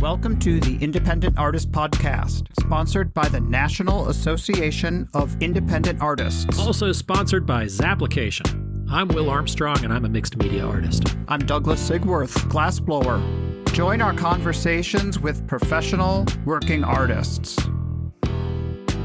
Welcome to the Independent Artist Podcast, sponsored by the National Association of Independent Artists. Also sponsored by Zapplication. I'm Will Armstrong, and I'm a mixed media artist. I'm Douglas Sigworth, glassblower. Join our conversations with professional working artists.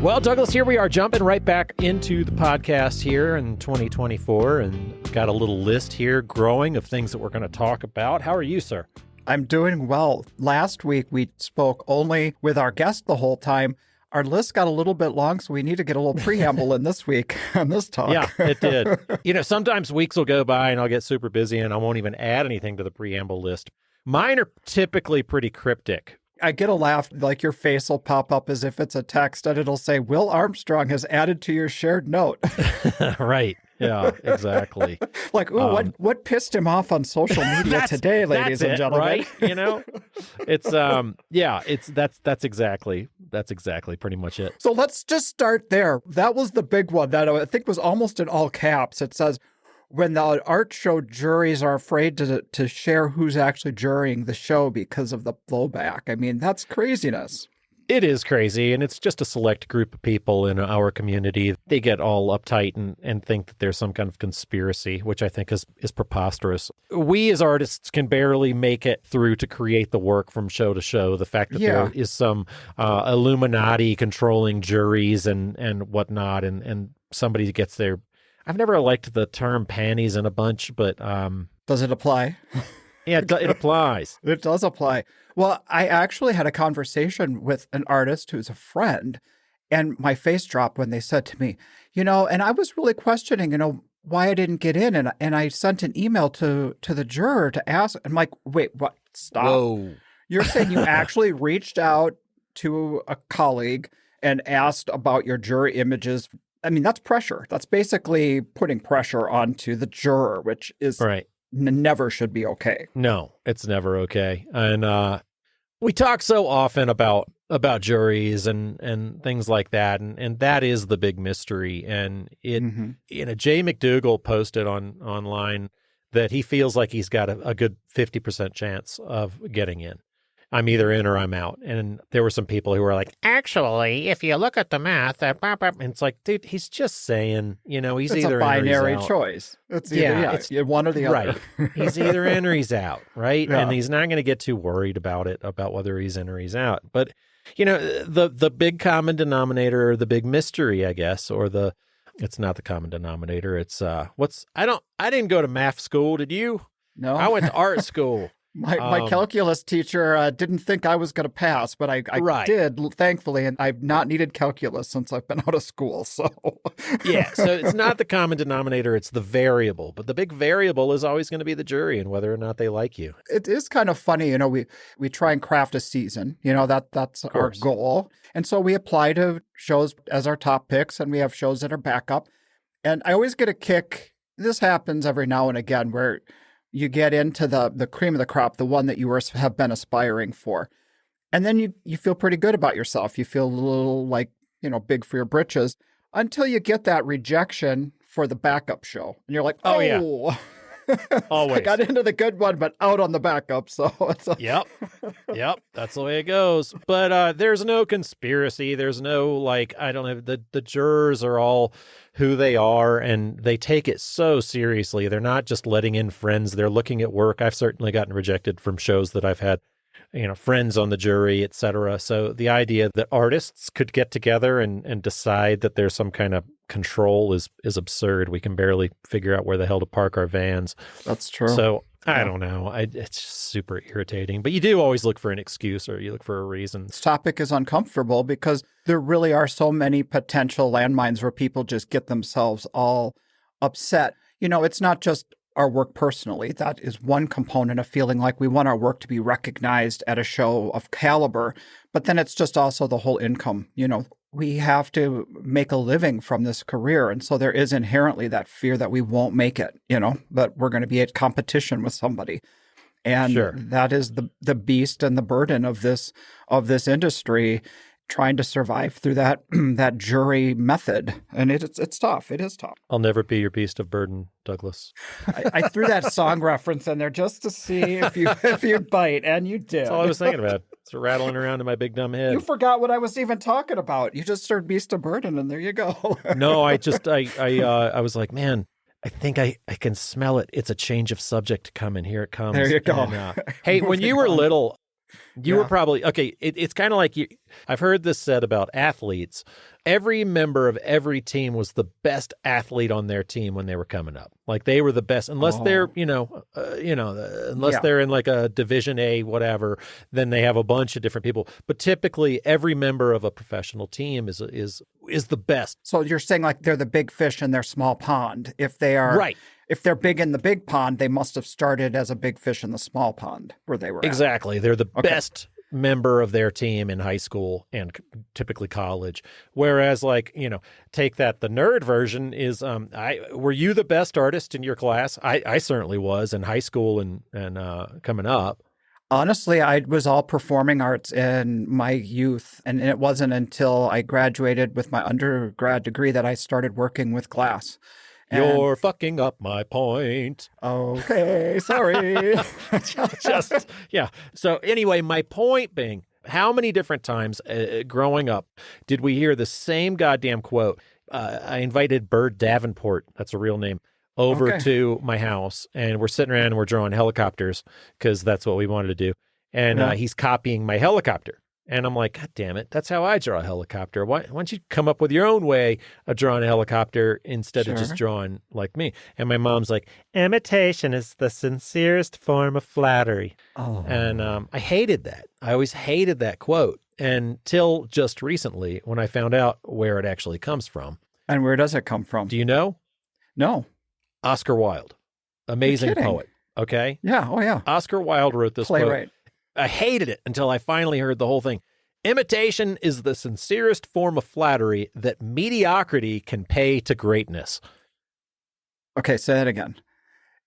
Well, Douglas, here we are jumping right back into the podcast here in 2024, and got a little list here growing of things that we're going to talk about. How are you, sir? I'm doing well. Last week, we spoke only with our guest the whole time. Our list got a little bit long, so we need to get a little preamble in this week on this talk. Yeah, it did. Sometimes weeks will go by and I'll get super busy and I won't even add anything to the preamble list. Mine are typically pretty cryptic. I get a laugh, like your face will pop up as if it's a text, and it'll say, Will Armstrong has added to your shared note. Right. Yeah, exactly. Like, ooh, what pissed him off on social media today, ladies and gentlemen? Right? It's that's exactly pretty much it. So let's just start there. That was the big one that I think was almost in all caps. It says, when the art show juries are afraid to share who's actually jurying the show because of the blowback. I mean, that's craziness. It is crazy, and it's just a select group of people in our community. They get all uptight and think that there's some kind of conspiracy, which I think is preposterous. We as artists can barely make it through to create the work from show to show. The fact that there is some Illuminati controlling juries and whatnot, and somebody gets their... I've never liked the term panties in a bunch, but... Does it apply? Yeah, it applies. It does apply. Well, I actually had a conversation with an artist who's a friend, and my face dropped when they said to me, and I was really questioning, why I didn't get in. And I sent an email to the juror to ask. I'm like, wait, what? Stop. Whoa. You're saying you actually reached out to a colleague and asked about your jury images? I mean, that's pressure. That's basically putting pressure onto the juror, which is right. Never should be okay. No, it's never okay. And we talk so often about juries and things like that, and that is the big mystery. And it, Jay McDougall posted online that he feels like he's got a good 50% chance of getting in. I'm either in or I'm out. And there were some people who were like, actually, if you look at the math, and it's like, dude, he's just saying, he's it's either a binary in or he's out. Choice. It's either, it's one or the other. Right. He's either in or he's out, right? Yeah. And he's not going to get too worried about whether he's in or he's out. But, the big common denominator, or the big mystery, I guess, it's not the common denominator. It's I didn't go to math school. Did you? No. I went to art school. My calculus teacher didn't think I was going to pass, but I did, thankfully, and I've not needed calculus since I've been out of school. So yeah, so it's not the common denominator, it's the variable. But the big variable is always going to be the jury and whether or not they like you. It is kind of funny, we try and craft a season, that's our goal. And so we apply to shows as our top picks, and we have shows that are backup. And I always get a kick, this happens every now and again, where you get into the cream of the crop, the one that you have been aspiring for. And then you feel pretty good about yourself. You feel a little like, big for your britches until you get that rejection for the backup show. And you're like, oh yeah. Always. I got into the good one, but out on the backup. So it's Yep. That's the way it goes. But there's no conspiracy. There's no I don't know. The jurors are all who they are, and they take it so seriously. They're not just letting in friends. They're looking at work. I've certainly gotten rejected from shows that I've had, friends on the jury, et cetera. So the idea that artists could get together and decide that there's some kind of control is absurd. We can barely figure out where the hell to park our vans. That's true. So I don't know. It's just super irritating. But you do always look for an excuse, or you look for a reason. This topic is uncomfortable because there really are so many potential landmines where people just get themselves all upset. It's not just our work personally. That is one component of feeling like we want our work to be recognized at a show of caliber. But then it's just also the whole income. We have to make a living from this career. And so there is inherently that fear that we won't make it, that we're going to be at competition with somebody. And Sure. That is the beast and the burden of this industry. trying to survive through that that jury method. And it's tough. It is tough. I'll never be your beast of burden, Douglas. I threw that song reference in there just to see if you'd bite, and you did. That's all I was thinking about. It's rattling around in my big dumb head. You forgot what I was even talking about. You just heard beast of burden, and there you go. No, I was like, man, I think I can smell it. It's a change of subject coming. Here it comes. There you go. And, hey, when you were little, you were probably, okay, it's kind of like I've heard this said about athletes. Every member of every team was the best athlete on their team when they were coming up. Like they were the best, unless they're, unless they're in like a Division A, whatever, then they have a bunch of different people. But typically every member of a professional team is the best. So you're saying like they're the big fish in their small pond. If they are right. If they're big in the big pond, they must have started as a big fish in the small pond where they were Exactly. They're the best member of their team in high school and typically college. Whereas like, take that, the nerd version is, were you the best artist in your class? I certainly was in high school and coming up. Honestly, I was all performing arts in my youth, and it wasn't until I graduated with my undergrad degree that I started working with glass. You're fucking up my point. Okay, sorry. Yeah. So anyway, my point being, how many different times growing up did we hear the same goddamn quote? I invited Bird Davenport, that's a real name, over to my house, and we're sitting around and we're drawing helicopters because that's what we wanted to do. And he's copying my helicopter. And I'm like, God damn it, that's how I draw a helicopter. Why don't you come up with your own way of drawing a helicopter instead of just drawing like me? And my mom's like, imitation is the sincerest form of flattery. Oh. And I hated that. I always hated that quote until just recently when I found out where it actually comes from. And where does it come from? Do you know? No. Oscar Wilde. Amazing poet. Okay? Yeah. Oh, yeah. Oscar Wilde wrote this quote. Playwright. I hated it until I finally heard the whole thing. Imitation is the sincerest form of flattery that mediocrity can pay to greatness. Okay, say that again.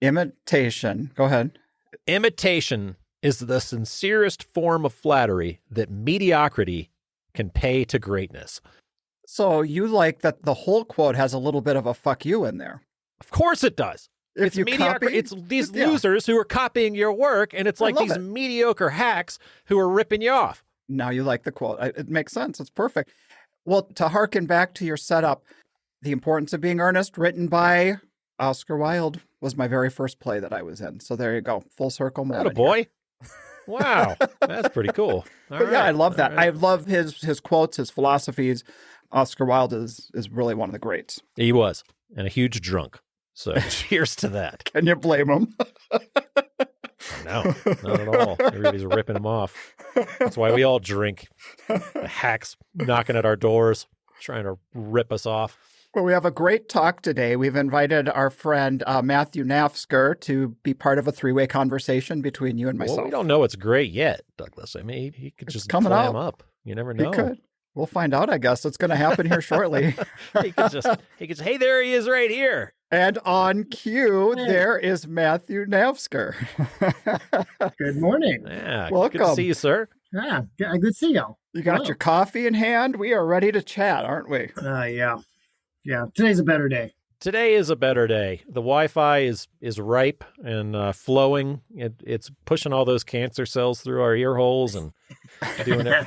Imitation. Go ahead. Imitation is the sincerest form of flattery that mediocrity can pay to greatness. So you like that the whole quote has a little bit of a fuck you in there. Of course it does. It's mediocre. It's these losers who are copying your work, and it's like these mediocre hacks who are ripping you off. Now you like the quote. It makes sense. It's perfect. Well, to harken back to your setup, The Importance of Being Earnest, written by Oscar Wilde, was my very first play that I was in. So there you go. Full circle moment. Attaboy. Wow. That's pretty cool. I love that. Right. I love his quotes, his philosophies. Oscar Wilde is really one of the greats. He was. And a huge drunk. So cheers to that. Can you blame him? No, not at all. Everybody's ripping him off. That's why we all drink. The hacks knocking at our doors, trying to rip us off. Well, we have a great talk today. We've invited our friend Matthew Naftzger to be part of a three-way conversation between you and myself. Well, we don't know it's great yet, Douglas. I mean, he could just clam up. You never know. He could. We'll find out, I guess. It's going to happen here shortly. He could just, hey, there he is right here. And on cue, there is Matthew Naftzger. Good morning. Yeah, welcome. Good to see you, sir. Yeah, good to see y'all. You got your coffee in hand? We are ready to chat, aren't we? Yeah. Today's a better day. Today is a better day. The Wi-Fi is ripe and flowing. It's pushing all those cancer cells through our ear holes and doing it.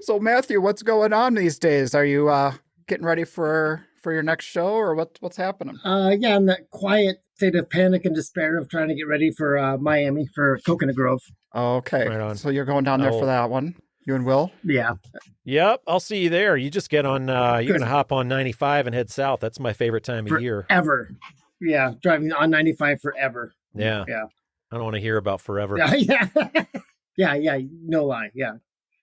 So, Matthew, what's going on these days? Are you getting ready for your next show, or what's happening? In that quiet state of panic and despair of trying to get ready for Miami for Coconut Grove. Okay. Right on. So you're going down there for that one. You and Will? Yeah. Yep. I'll see you there. You just get on, you're going to hop on 95 and head south. That's my favorite time of year. Ever. Yeah. Driving on 95 forever. Yeah. Yeah. I don't want to hear about forever. Yeah. Yeah. No lie. Yeah.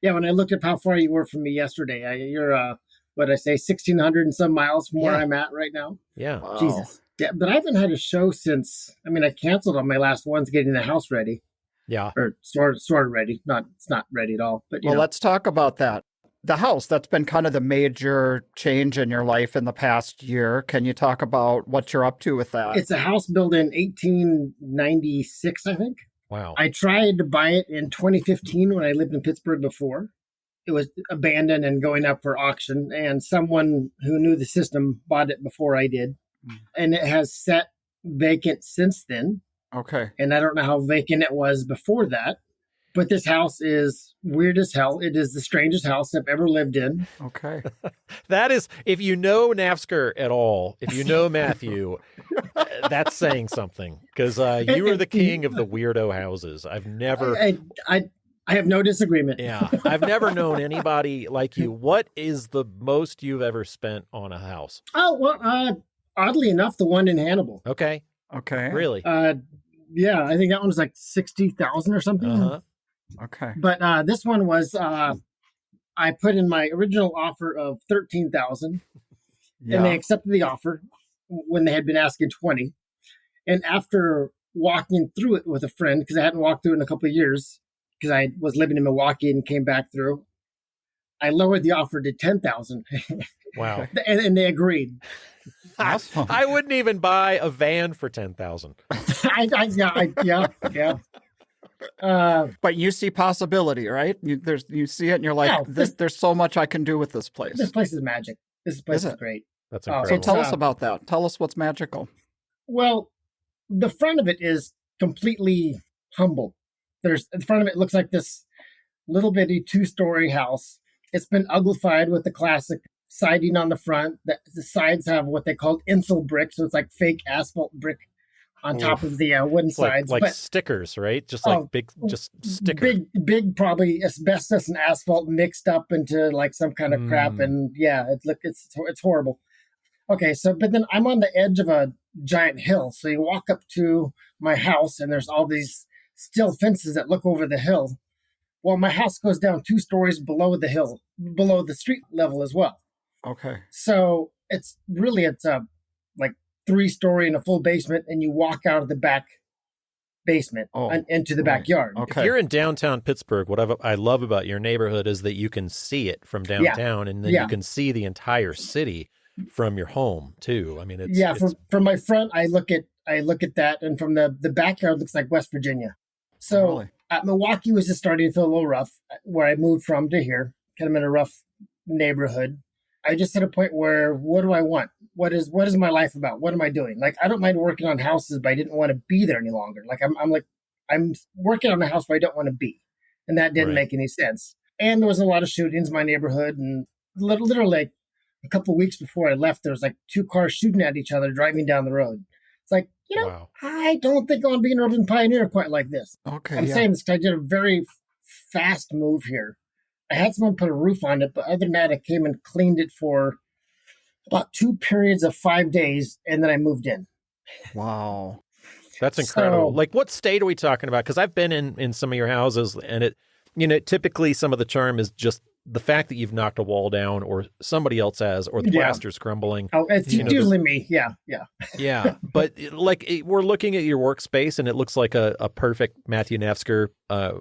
Yeah. When I looked up how far you were from me yesterday, you're, 1,600 and some miles from where I'm at right now. Yeah. Wow. Jesus. Yeah. But I haven't had a show since, I canceled on my last ones getting the house ready. Yeah. Or sort of ready. It's not ready at all. But let's talk about that. The house, that's been kind of the major change in your life in the past year. Can you talk about what you're up to with that? It's a house built in 1896, I think. Wow. I tried to buy it in 2015 when I lived in Pittsburgh before. It was abandoned and going up for auction, and someone who knew the system bought it before I did. And it has sat vacant since then. Okay. And I don't know how vacant it was before that. But this house is weird as hell. It is the strangest house I've ever lived in. Okay. That is, if you know Naftzger at all, if you know Matthew, that's saying something, because you are the king of the weirdo houses. I've never. I have no disagreement. Yeah, I've never known anybody like you. What is the most you've ever spent on a house? Oh, well, oddly enough, the one in Hannibal. Okay. Okay. Really? Yeah, I think that one was like 60,000 or something. Okay. But this one was, I put in my original offer of 13,000, and they accepted the offer when they had been asking 20. And after walking through it with a friend, because I hadn't walked through it in a couple of years, because I was living in Milwaukee and came back through, I lowered the offer to 10,000. Wow. and they agreed. Awesome. I wouldn't even buy a van for 10,000. Yeah. But you see possibility, right? You see it and you're like, there's so much I can do with this place. This place is magic. This place is great. That's So incredible. tell us about that. Tell us what's magical. Well, the front of it is completely humble. The front of it looks like this little bitty 2-story house. It's been uglified with the classic siding on the front. The sides have what they call insul brick, so it's like fake asphalt brick on top of the wooden sides. Like stickers, right? Just like just stickers. Big, probably asbestos and asphalt mixed up into like some kind of crap. And yeah, it's horrible. Okay, but then I'm on the edge of a giant hill. So you walk up to my house and there's all these steel fences that look over the hill. Well, my house goes down 2 stories below the hill, below the street level as well. Okay. So it's a like 3-story and a full basement, and you walk out of the back basement and into the backyard. Okay. If you're in downtown Pittsburgh, what I love about your neighborhood is that you can see it from downtown, and then you can see the entire city from your home too. I mean, from my front, I look at that, and from the backyard looks like West Virginia. So Milwaukee was just starting to feel a little rough where I moved from to here, kind of in a rough neighborhood. I just hit a point where, what do I want? What is my life about? What am I doing? Like, I don't mind working on houses, but I didn't want to be there any longer. Like, I'm working on a house where I don't want to be. And that didn't make any sense. And there was a lot of shootings in my neighborhood. And literally like a couple of weeks before I left, there was like 2 cars shooting at each other driving down the road. It's like, I don't think I want to be an urban pioneer quite like this. Okay. I'm saying this because I did a very fast move here. I had someone put a roof on it, but other than that, I came and cleaned it for about 2 periods of 5 days, and then I moved in. Wow. That's incredible. Like, what state are we talking about? Because I've been in some of your houses, and typically some of the charm is just the fact that you've knocked a wall down, or somebody else has, or the plaster's crumbling. Oh, it's usually me. Yeah. Yeah. But we're looking at your workspace, and it looks like a perfect Matthew Naftzger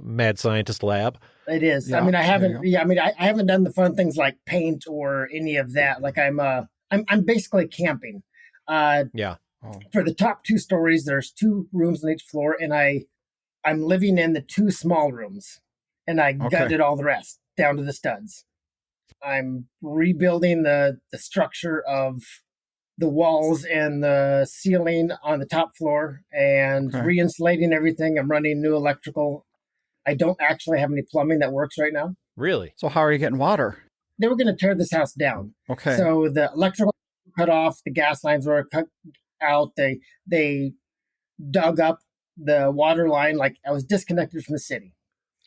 mad scientist lab. It is. Yeah, I mean, I haven't. Yeah, I mean, I haven't done the fun things like paint or any of that. Like I'm basically camping. For the top 2 stories, there's 2 rooms on each floor, and I'm living in the 2 small rooms, and I gutted all the rest down to the studs. I'm rebuilding the structure of the walls and the ceiling on the top floor and reinsulating everything. I'm running new electrical. I don't actually have any plumbing that works right now. Really? So how are you getting water? They were going to tear this house down. Okay. So the electrical cut off, the gas lines were cut out. They dug up the water line. Like I was disconnected from the city.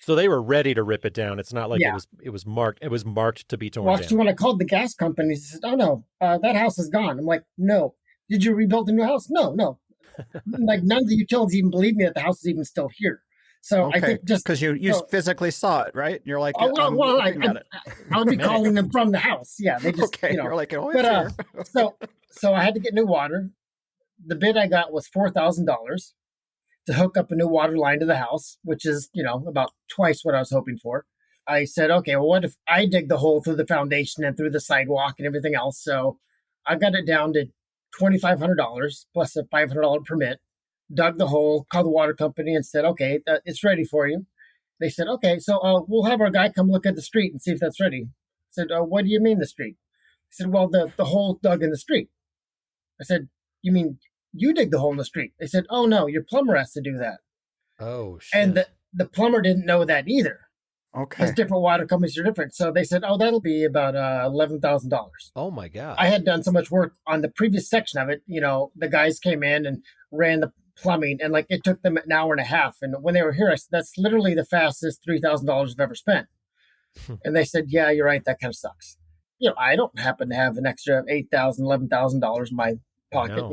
So they were ready to rip it down. It's not like it was marked. It was marked to be torn down. Actually, when I called the gas company, they said, "Oh no, that house is gone." I'm like, "No, did you rebuild a new house?" No. Like none of the utilities even believe me that the house is even still here. So I think just because you physically saw it, right? You're like, I would be calling them from the house. Yeah, they just You're like, oh, it's here. So I had to get new water. The bid I got was $4,000 to hook up a new water line to the house, which is about twice what I was hoping for. I said, okay, well, what if I dig the hole through the foundation and through the sidewalk and everything else? So I got it down to $2,500 plus a $500 permit. dug the hole, called the water company and said, okay, it's ready for you. They said, okay, so we'll have our guy come look at the street and see if that's ready. I said, what do you mean the street? He said, well, the hole dug in the street. I said, you mean you dig the hole in the street? They said, oh, no, your plumber has to do that. Oh, shit. And the plumber didn't know that either. Okay. Because different water companies are different. So they said, oh, that'll be about $11,000. Oh, my God. I had done so much work on the previous section of it. The guys came in and ran the plumbing, and like it took them an hour and a half. And when they were here, I said, that's literally the fastest $3,000 I've ever spent. And they said, yeah, you're right. That kind of sucks. I don't happen to have an extra $8,000, $11,000 in my pocket.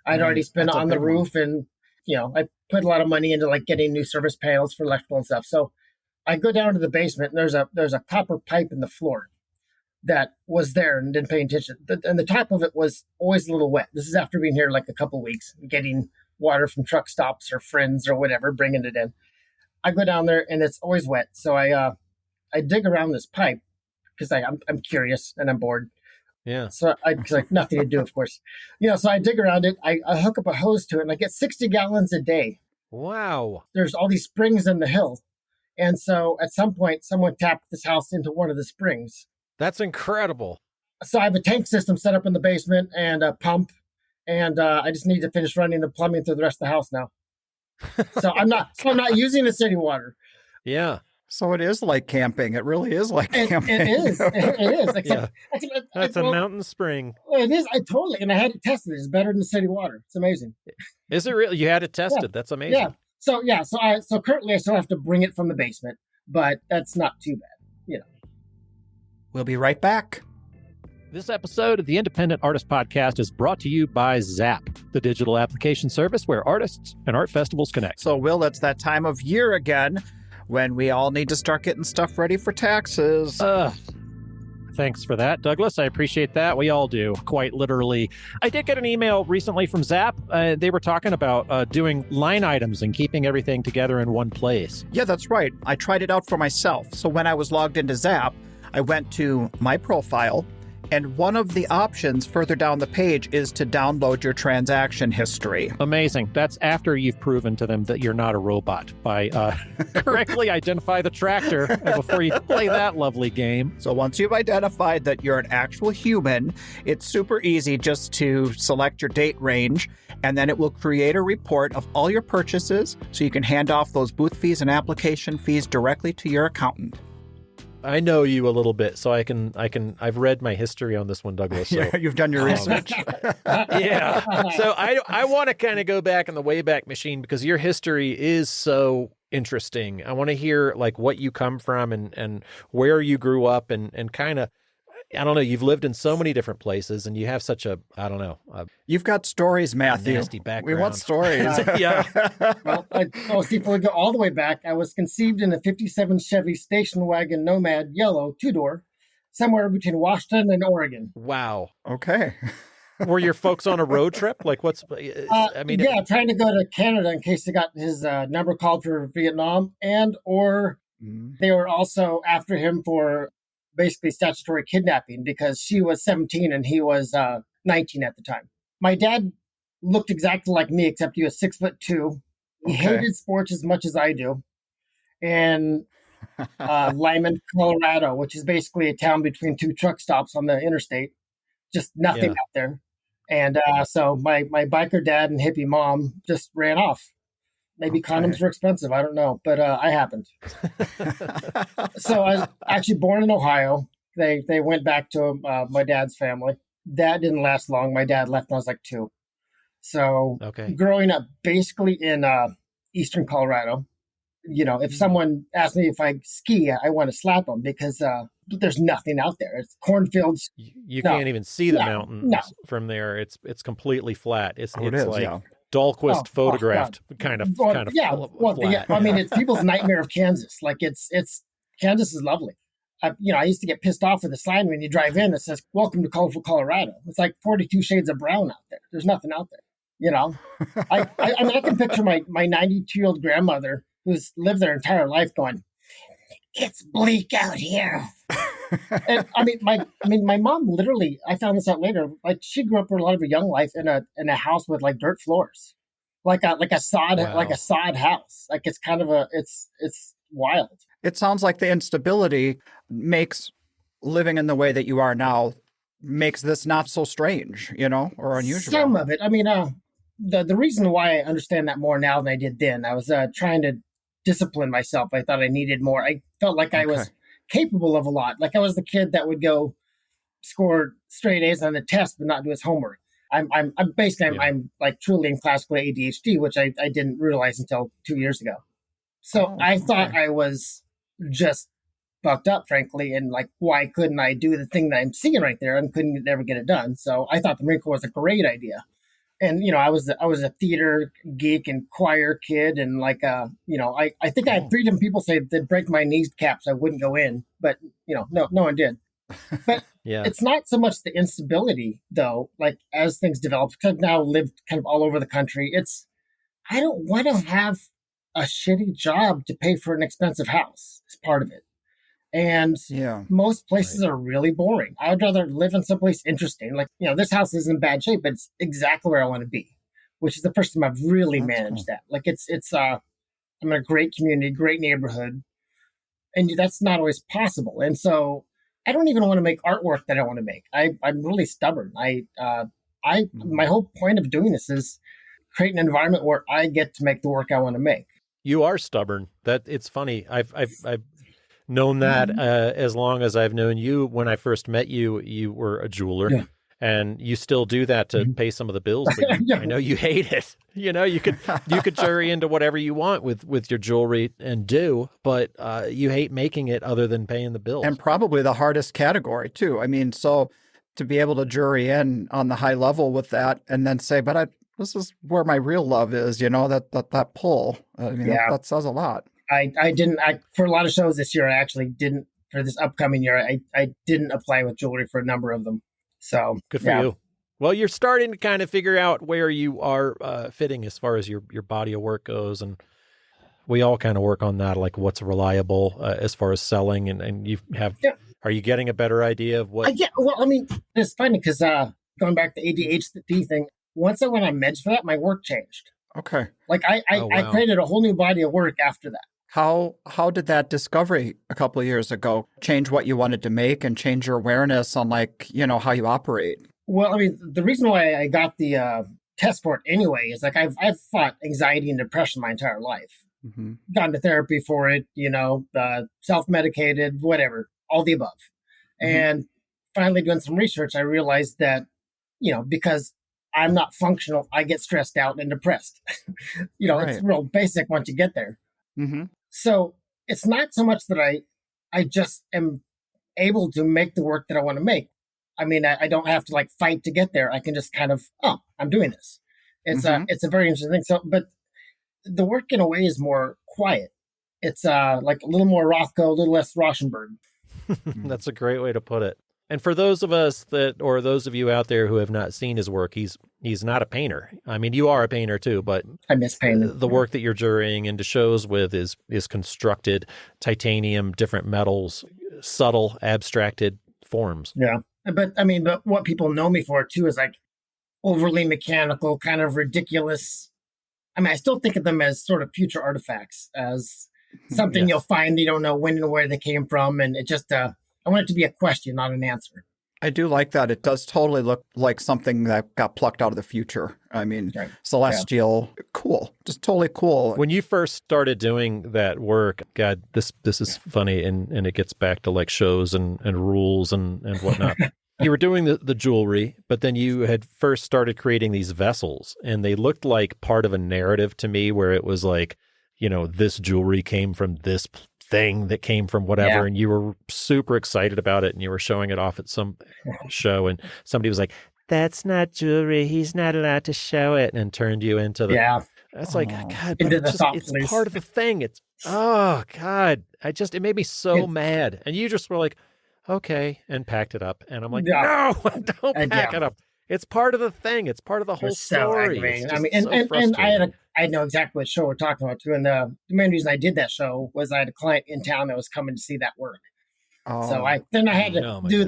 I'd already spent on the roof, and I put a lot of money into like getting new service panels for electrical and stuff. So I go down to the basement, and there's a copper pipe in the floor that was there and didn't pay attention. And the top of it was always a little wet. This is after being here like a couple of weeks, getting water from truck stops or friends or whatever, bringing it in. I go down there and it's always wet. So I dig around this pipe because I'm curious and I'm bored. Yeah. So it's like nothing to do, of course. So I dig around it. I hook up a hose to it and I get 60 gallons a day. Wow. There's all these springs in the hill. And so at some point, someone tapped this house into one of the springs. That's incredible. So I have a tank system set up in the basement and a pump. And I just need to finish running the plumbing through the rest of the house now. So I'm not using the city water. Yeah. So it is like camping. It really is like camping. It is. It is. Except, That's a mountain spring. It is. I totally. And I had it tested. It's better than city water. It's amazing. Is it really? You had it tested. Yeah. That's amazing. Yeah. So currently I still have to bring it from the basement, but that's not too bad. We'll be right back. This episode of the Independent Artist Podcast is brought to you by Zap, the digital application service where artists and art festivals connect. So, Will, it's that time of year again when we all need to start getting stuff ready for taxes. Thanks for that, Douglas. I appreciate that. We all do, quite literally. I did get an email recently from Zap. They were talking about doing line items and keeping everything together in one place. Yeah, that's right. I tried it out for myself. So when I was logged into Zap, I went to my profile, and one of the options further down the page is to download your transaction history. Amazing. That's after you've proven to them that you're not a robot by correctly identify the tractor before you play that lovely game. So once you've identified that you're an actual human, it's super easy just to select your date range, and then it will create a report of all your purchases so you can hand off those booth fees and application fees directly to your accountant. I know you a little bit, so I've read my history on this one, Douglas. So. Yeah, you've done your research. Yeah. So I want to kind of go back in the Wayback Machine because your history is so interesting. I want to hear like what you come from and where you grew up and kind of, I don't know, you've lived in so many different places and you have such a, I don't know. You've got stories, Matthew. Nasty background. We want stories. Yeah. Well, see, if we go all the way back, I was conceived in a 57 Chevy station wagon Nomad yellow 2-door, somewhere between Washington and Oregon. Wow. Okay. Were your folks on a road trip? Like what's, trying to go to Canada in case they got his number called for Vietnam or they were also after him for basically statutory kidnapping because she was 17 and he was 19 at the time. My dad looked exactly like me, except he was 6'2". He hated sports as much as I do. And Lyman, Colorado, which is basically a town between two truck stops on the interstate. Just nothing out there. And so my biker dad and hippie mom just ran off. Maybe condoms were expensive. I don't know. But I happened. So I was actually born in Ohio. They went back to my dad's family. That didn't last long. My dad left when I was like 2. So growing up basically in eastern Colorado, if someone asked me if I ski, I want to slap them because there's nothing out there. It's cornfields. You can't even see the mountains from there. It's completely flat. It's like Dahlquist photographed kind of flat. I mean, it's people's nightmare of Kansas. Like it's Kansas is lovely. I used to get pissed off with the sign when you drive in that says "Welcome to colorful Colorado." It's like 42 shades of brown out there. There's nothing out there. I mean, I can picture my 92-year-old grandmother who's lived their entire life going, "It's bleak out here." And my mom literally, I found this out later, like she grew up for a lot of her young life in a house with like dirt floors. like a sod house. Like it's kind of it's wild. It sounds like the instability makes living in the way that you are now makes this not so strange, or unusual. Some of it. I mean, the reason why I understand that more now than I did then, I was trying to discipline myself. I thought I needed more. I felt like I was capable of a lot. Like I was the kid that would go score straight A's on the test but not do his homework. I'm like truly in classical ADHD, which I didn't realize until 2 years ago. So I thought I was just fucked up, frankly, and like, why couldn't I do the thing that I'm seeing right there and couldn't never get it done? So I thought the Marine Corps was a great idea. And, I was a theater geek and choir kid. And like, I think I had 3 different people say they'd break my kneecaps. I wouldn't go in, but no one did. But it's not so much the instability though, like as things develop, because I've now lived kind of all over the country. I don't want to have a shitty job to pay for an expensive house is part of it. And most places are really boring. I would rather live in someplace interesting. Like, this house is in bad shape, but it's exactly where I want to be, which is the first time I've really managed that. Like I'm in a great community, great neighborhood, and that's not always possible. And so I don't even want to make artwork that I want to make. I'm really stubborn. My whole point of doing this is create an environment where I get to make the work I want to make. You are stubborn. That it's funny. I've known that as long as I've known you. When I first met you, you were a jeweler, and you still do that to pay some of the bills. But I know you hate it. You could jury into whatever you want with your jewelry and but you hate making it other than paying the bills. And probably the hardest category too. I mean, so to be able to jury in on the high level with that, and then say, but this is where my real love is. That pull. I mean, that says a lot. I for a lot of shows this year, I actually didn't, for this upcoming year, I didn't apply with jewelry for a number of them. So good for you. Well, you're starting to kind of figure out where you are fitting as far as your body of work goes. And we all kind of work on that, like what's reliable as far as selling. And you have, are you getting a better idea of what? Well, I mean, it's funny because going back to the ADHD thing, once I went on meds for that, my work changed. Okay. Like I created a whole new body of work after that. How did that discovery a couple of years ago change what you wanted to make and change your awareness on how you operate? Well, I mean, the reason why I got the test for it anyway is like I've fought anxiety and depression my entire life. Mm-hmm. Gone to therapy for it, self-medicated, whatever, all the above. Mm-hmm. And finally doing some research, I realized that, because I'm not functional, I get stressed out and depressed. It's real basic once you get there. Mm-hmm. So it's not so much that I just am able to make the work that I want to make. I mean, I don't have to fight to get there. I can just kind of, I'm doing this. It's it's a very interesting thing. So, but the work in a way is more quiet. It's like a little more Rothko, a little less Rauschenberg. That's a great way to put it. And for those of us or those of you out there who have not seen his work, he's not a painter. I mean, you are a painter too, but I miss painting. The work that you're jurying into shows with is constructed titanium, different metals, subtle, abstracted forms. Yeah. But what people know me for too is like overly mechanical, kind of ridiculous. I mean, I still think of them as sort of future artifacts, as something you'll find, you don't know when and where they came from. And it just, I want it to be a question, not an answer. I do like that. It does totally look like something that got plucked out of the future. I mean, celestial, cool, just totally cool. When you first started doing that work, God, this is funny, and it gets back to like shows and rules and whatnot. You were doing the jewelry, but then you had first started creating these vessels, and they looked like part of a narrative to me where it was like, this jewelry came from this thing that came from whatever, and you were super excited about it, and you were showing it off at some show, and somebody was like, "That's not jewelry. He's not allowed to show it," and turned you into the. That's like, God, but it's part of the thing. It's God, it made me so mad, and you just were like, okay, and packed it up, and I'm like, no, don't pack it up. It's part of the thing. It's part of the whole story. I mean, and I know exactly what show we're talking about too. And the main reason I did that show was I had a client in town that was coming to see that work. So I had to do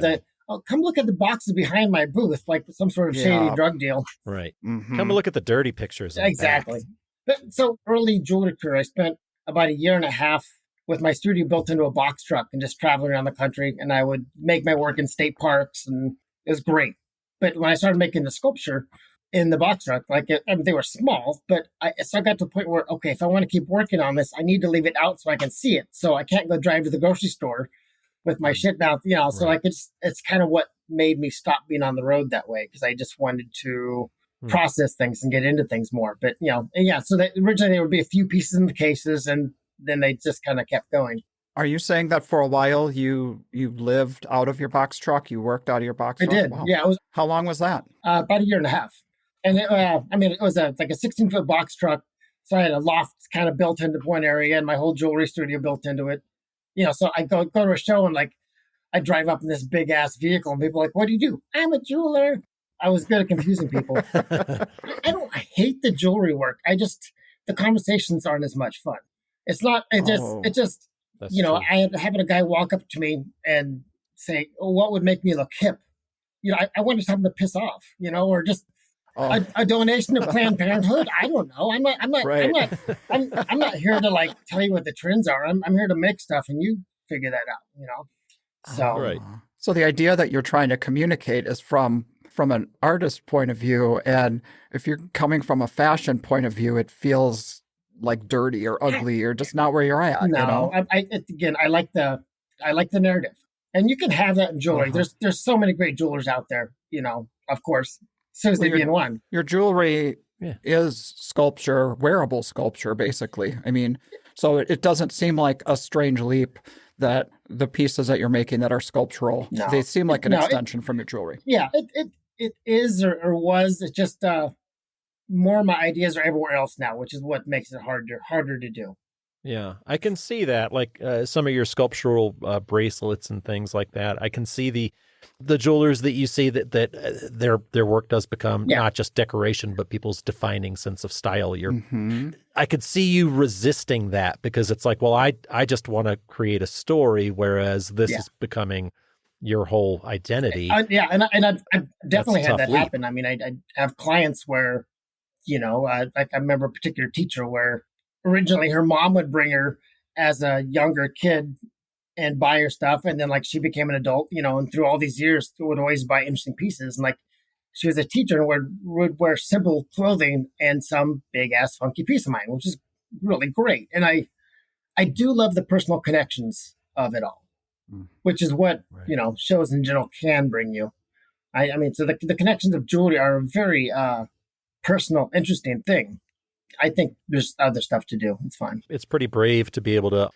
oh, come look at the boxes behind my booth, like some sort of shady drug deal. Right. Mm-hmm. Come and look at the dirty pictures. Exactly. But so early jewelry career, I spent about a year and a half with my studio built into a box truck and just traveling around the country. And I would make my work in state parks, and it was great. But when I started making the sculpture in the box truck, they were small, but so I got to the point where, okay, if I want to keep working on this, I need to leave it out so I can see it. So I can't go drive to the grocery store with my shit mouth, so it's kind of what made me stop being on the road that way, because I just wanted to process things and get into things more. But, so that originally there would be a few pieces in the cases, and then they just kind of kept going. Are you saying that for a while you lived out of your box truck? You worked out of your box truck? I did. Wow. Yeah. How long was that? About a year and a half. And it was like a 16-foot box truck. So I had a loft kind of built into one area and my whole jewelry studio built into it. So I go to a show and I drive up in this big ass vehicle and people are like, what do you do? I'm a jeweler. I was good at confusing people. I hate the jewelry work. The conversations aren't as much fun. It's not, having a guy walk up to me and say, oh, what would make me look hip? I wanted something to piss off, or just a donation to Planned Parenthood. I don't know. I'm not here to tell you what the trends are. I'm here to make stuff and you figure that out, So, right. So the idea that you're trying to communicate is from an artist point of view. And if you're coming from a fashion point of view, it feels like dirty or ugly or just not where you're at. No, I like the narrative, and you can have that in jewelry. There's so many great jewelers out there, of course, Susie being one. Your jewelry is sculpture, wearable sculpture, basically. I mean, so it doesn't seem like a strange leap that the pieces that you're making that are sculptural, they seem like an extension from your jewelry. Yeah, it is or was. It's just more of my ideas are everywhere else now, which is what makes it harder to do. Yeah, I can see that, like some of your sculptural bracelets and things like that. I can see the jewelers that you see that their work does become not just decoration, but people's defining sense of style. I could see you resisting that because it's like, well, I just want to create a story, whereas this is becoming your whole identity. And I've definitely had that happen. I mean, I have clients where, I remember a particular teacher where originally her mom would bring her as a younger kid and buy her stuff. And then she became an adult, and through all these years would always buy interesting pieces. And she was a teacher and would wear simple clothing and some big ass funky piece of mine, which is really great. And I do love the personal connections of it all, which is what, shows in general can bring you. I mean, so the connections of jewelry are a very personal, interesting thing. I think there's other stuff to do. It's fine. It's pretty brave to be able to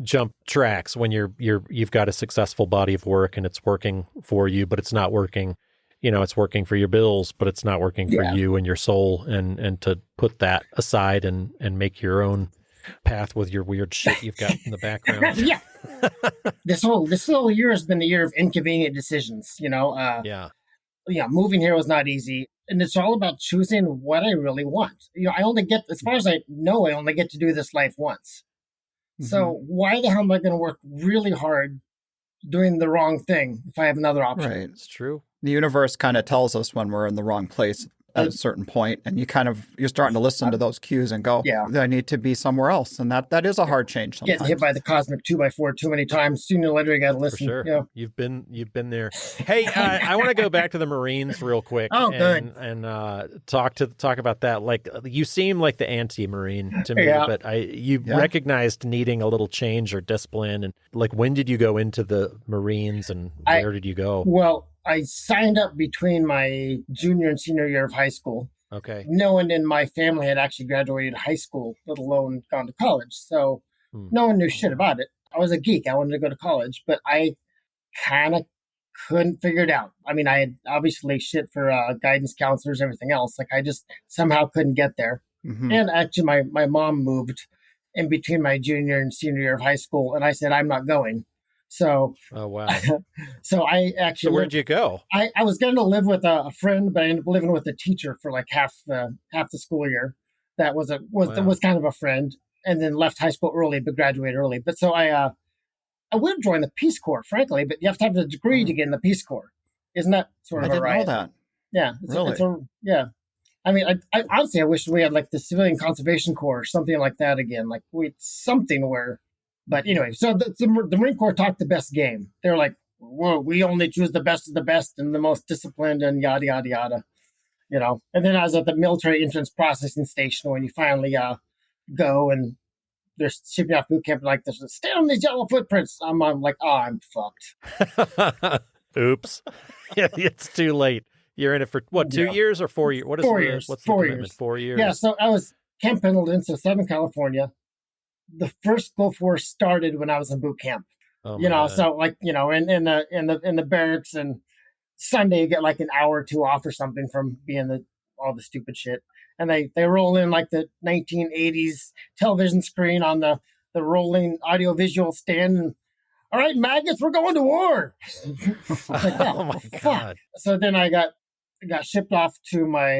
jump tracks when you've got a successful body of work and it's working for you, but it's not working. It's working for your bills, but it's not working for you and your soul. And to put that aside and make your own path with your weird shit you've got in the background. Yeah. This whole year has been a year of inconvenient decisions. Moving here was not easy. And it's all about choosing what I really want. I only get, as far as I know, I only get to do this life once. So why the hell am I going to work really hard doing the wrong thing if I have another option? Right. It's true. The universe kind of tells us when we're in the wrong place at a certain point, and you're starting to listen to those cues and go, I need to be somewhere else. And that is a hard change sometimes. Getting hit by the cosmic 2x4 too many times, sooner or later you got to listen. For sure. You've been there. Hey, I want to go back to the Marines real quick. Good. And talk about that. Like, you seem like the anti-Marine to me, but you recognized needing a little change or discipline. And when did you go into the Marines and where did you go? Well, I signed up between my junior and senior year of high school. Okay. No one in my family had actually graduated high school, let alone gone to college. So no one knew shit about it. I was a geek. I wanted to go to college, but I kind of couldn't figure it out. I mean, I had obviously shit for guidance counselors, everything else. I just somehow couldn't get there. And actually, my mom moved in between my junior and senior year of high school, and I said, I'm not going. So, oh wow! So I actually. So where'd you go? I was going to live with a friend, but I ended up living with a teacher for half the school year. That was kind of a friend, and then left high school early, but graduated early. But so I I would join the Peace Corps, frankly, but you have to have the degree to get in the Peace Corps. Isn't that sort I of a didn't riot? know that. Yeah. Really? Yeah. I mean, I honestly, I wish we had like the Civilian Conservation Corps or something like that again. Like something where, but anyway, so the Marine Corps talked the best game. They're like, whoa, we only choose the best of the best and the most disciplined and yada, yada, yada, And then I was at the military entrance processing station when you finally go and they're shipping off boot camp like this. Stay on these yellow footprints. I'm like, oh, I'm fucked. Oops. Yeah, it's too late. You're in it for what, 2 years or 4 years? What is 4 years. What's the 4 commitment? years. 4 years. Yeah, so I was Camp Pendleton, so Southern California. The first Gulf War started when I was in boot camp. Oh my God. So like, in the barracks, and Sunday you get like an hour or two off or something from being all the stupid shit. And they roll in like the 1980s television screen on the rolling audio visual stand. And, all right, maggots, we're going to war. Like, oh my God. So then I got shipped off to my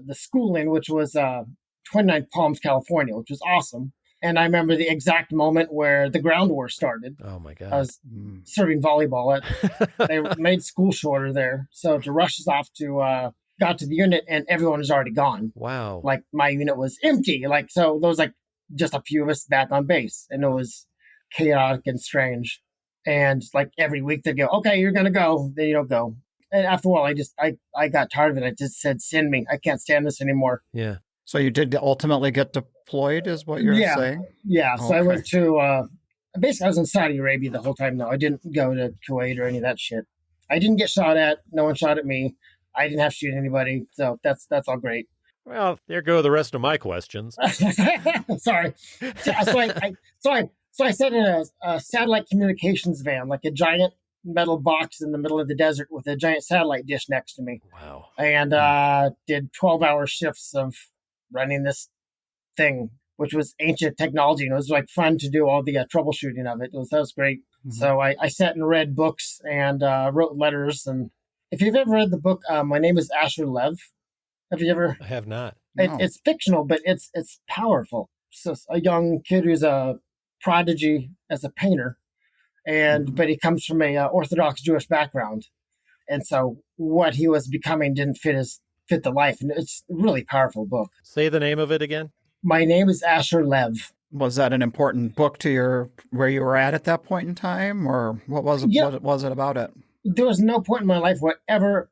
the schooling, which was 29 Palms, California, which was awesome. And I remember the exact moment where the ground war started. Oh my God. I was serving volleyball. They made school shorter there, so to rush us off to got to the unit and everyone was already gone. Wow. Like my unit was empty. Like so, there was like just a few of us back on base, and it was chaotic and strange. And like every week they'd go, okay, you're going to go. Then you don't go. And after a while, I got tired of it. I just said, send me. I can't stand this anymore. Yeah. So you did ultimately get deployed is what you're saying? Yeah. So I went to, basically I was in Saudi Arabia the whole time. No, I didn't go to Kuwait or any of that shit. I didn't get shot at. No one shot at me. I didn't have to shoot anybody. So that's all great. Well, there go the rest of my questions. Sorry. So I sat in a satellite communications van, like a giant metal box in the middle of the desert with a giant satellite dish next to me. Wow. And did 12-hour shifts of running this thing, which was ancient technology. And it was like fun to do all the troubleshooting of it. That was great. Mm-hmm. So I sat and read books and wrote letters. And if you've ever read the book, My Name is Asher Lev. Have you ever? I have not. No. It's fictional, but it's powerful. So a young kid who's a prodigy as a painter, but he comes from a Orthodox Jewish background, and so what he was becoming didn't fit the life. And it's a really powerful book. Say the name of it again. My Name is Asher Lev. Was that an important book to where you were at that point in time, or what was it? Yeah. What was it about it? There was no point in my life where I ever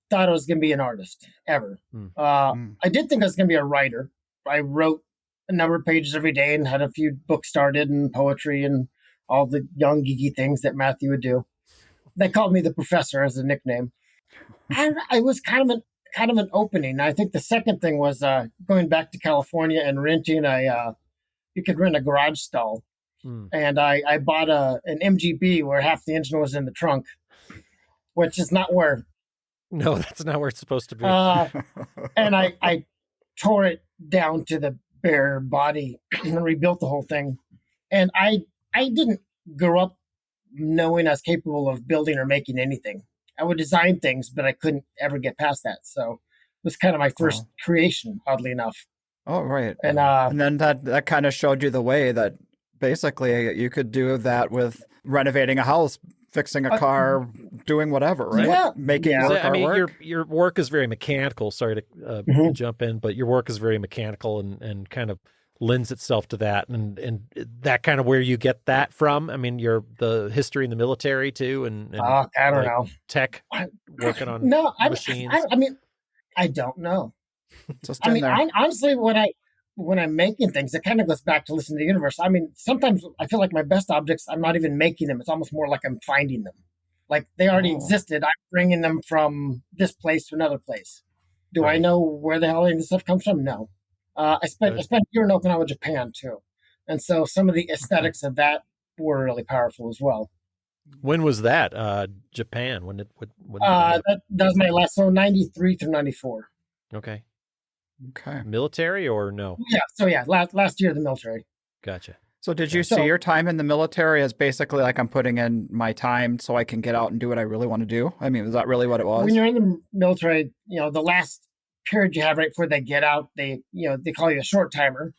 thought I was going to be an artist, ever. I did think I was going to be a writer. I wrote a number of pages every day and had a few books started and poetry and all the young geeky things that Matthew would do. They called me the professor as a nickname. And I was kind of an opening. I think the second thing was going back to California and renting you could rent a garage stall. And I bought an MGB where half the engine was in the trunk, which is not where. No, that's not where it's supposed to be. And I tore it down to the bare body and rebuilt the whole thing. And I didn't grow up knowing I was capable of building or making anything. I would design things, but I couldn't ever get past that. So it was kind of my first creation, oddly enough. Oh, right. And then that kind of showed you the way that basically you could do that with renovating a house, fixing a car, doing whatever, right? Yeah. Making work. I mean, work. your work is very mechanical. Sorry to jump in, but your work is very mechanical and kind of lends itself to that, and that kind of where you get that from. I mean, the history in the military too, and I don't know, tech working on machines. I don't know. Just honestly, when I'm making things, it kind of goes back to listen to the universe. I mean, sometimes I feel like my best objects, I'm not even making them. It's almost more like I'm finding them. Like they already existed. I'm bringing them from this place to another place. Do I know where the hell any of this stuff comes from? No. I spent a year in Okinawa, Japan too. And so some of the aesthetics of that were really powerful as well. When was that? Japan? When that was my last, so 93 through 94. Okay. Okay. Military or no? Yeah. So last year, the military. Gotcha. So did you see your time in the military as basically like I'm putting in my time so I can get out and do what I really want to do? I mean, is that really what it was? When you're in the military, the last period you have right before they get out, they call you a short timer.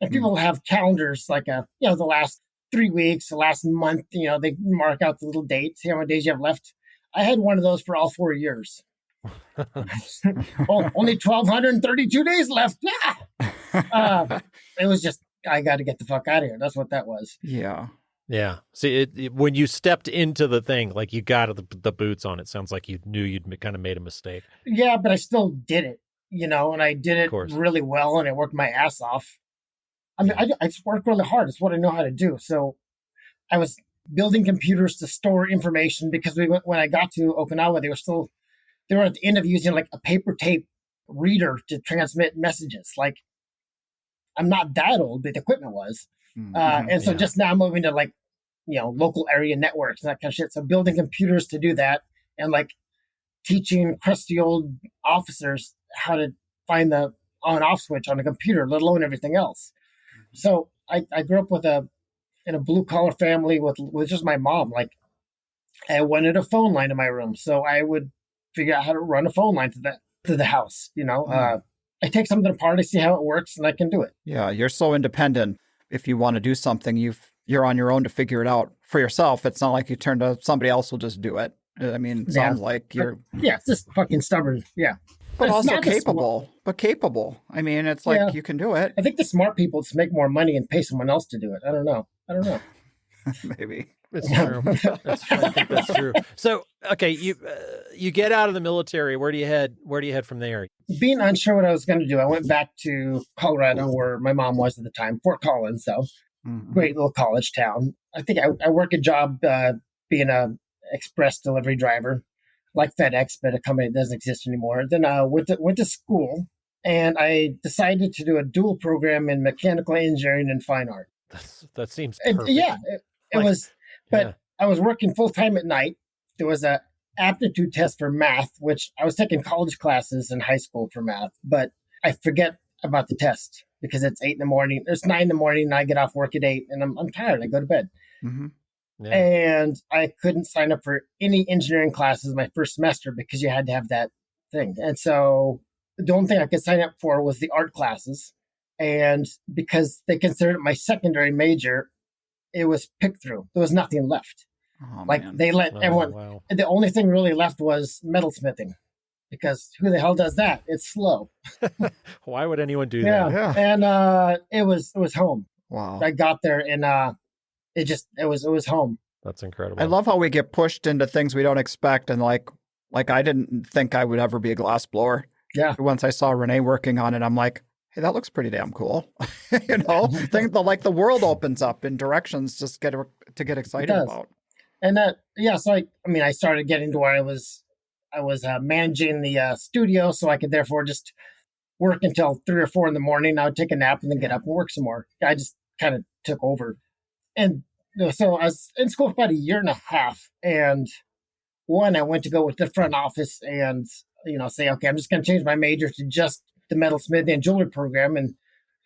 And people have calendars like the last 3 weeks, the last month, they mark out the little dates, how many days you have left. I had one of those for all 4 years. Only 1,232 days left. Yeah. It was just, I got to get the fuck out of here. That's what that was. Yeah. Yeah. See, when you stepped into the thing, like you got the boots on, it sounds like you knew you'd kind of made a mistake. Yeah, but I still did it, and I did it really well, and I worked my ass off. I mean, I just work really hard. It's what I know how to do. So I was building computers to store information because when I got to Okinawa, they were at the end of using like a paper tape reader to transmit messages. Like, I'm not that old, but the equipment was. And so just now moving to like, local area networks and that kind of shit. So building computers to do that and like teaching crusty old officers how to find the on off switch on a computer, let alone everything else. So I grew up in a blue collar family with just my mom. Like, I wanted a phone line in my room, so I would figure out how to run a phone line to the house. I take something apart, I see how it works, and I can do it. Yeah, you're so independent. If you want to do something, you're on your own to figure it out for yourself. It's not like you turn to somebody else will just do it. I mean, it sounds like you're... Yeah, it's just fucking stubborn. Yeah. But also capable. I mean, it's like you can do it. I think the smart people just make more money and pay someone else to do it. I don't know. Maybe. It's true. I think that's true. So, okay, you get out of the military. Where do you head from there? Being unsure what I was going to do, I went back to Colorado, where my mom was at the time, Fort Collins, though. Great little college town. I think I work a job being a express delivery driver, like FedEx, but a company that doesn't exist anymore. Then I went to school, and I decided to do a dual program in mechanical engineering and fine art. That seems perfect. It was. But I was working full time at night. There was a aptitude test for math, which I was taking college classes in high school for math, but I forget about the test because it's 8 a.m. It's 9 a.m. and I get off work at 8 and I'm tired. I go to bed. Yeah. And I couldn't sign up for any engineering classes my first semester because you had to have that thing. And so the only thing I could sign up for was the art classes. And because they considered it my secondary major, it was picked through. There was nothing left. They let everyone. Wow. The only thing really left was metalsmithing, because who the hell does that? It's slow. Why would anyone do that? Yeah. And it was home. Wow. I got there and it was home. That's incredible. I love how we get pushed into things we don't expect, and like I didn't think I would ever be a glass blower. Yeah. Once I saw Renee working on it, I'm like, hey, that looks pretty damn cool. The world opens up in directions just to get excited about. And so I started getting to where I was managing the studio, so I could therefore just work until 3 or 4 in the morning. I would take a nap and then get up and work some more. I just kind of took over. And so I was in school for about 1.5 years. And I went to go with the front office and, say, okay, I'm just going to change my major to just the metalsmithing and jewelry program, and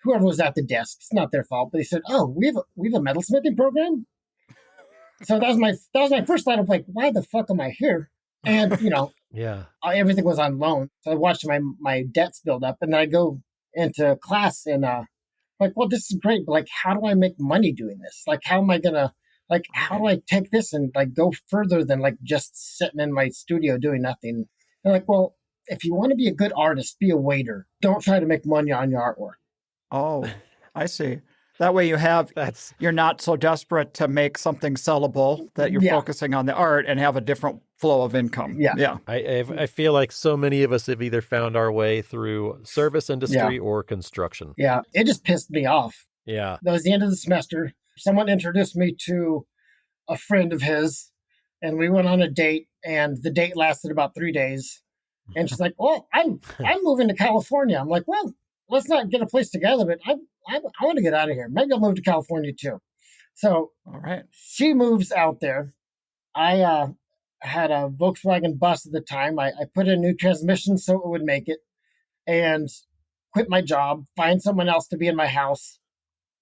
whoever was at the desk, it's not their fault, but they said, "Oh, we have a metalsmithing program." So that was my first thought of like, why the fuck am I here? And everything was on loan, so I watched my debts build up, and then I go into class and like, well, this is great, but like, how do I make money doing this? Like, how am I gonna how do I take this and like go further than like just sitting in my studio doing nothing? And like, well, if you want to be a good artist, be a waiter. Don't try to make money on your artwork. Oh, I see. That way you're not so desperate to make something sellable that you're focusing on the art and have a different flow of income. Yeah. I feel like so many of us have either found our way through service industry or construction. Yeah. It just pissed me off. Yeah. That was the end of the semester. Someone introduced me to a friend of his, and we went on a date, and the date lasted about 3 days. And she's like, "Well, I'm moving to California." I'm like, "Well, let's not get a place together, but I want to get out of here. Maybe I'll move to California too." So, all right, she moves out there. I had a Volkswagen bus at the time. I put in a new transmission so it would make it, and quit my job, find someone else to be in my house.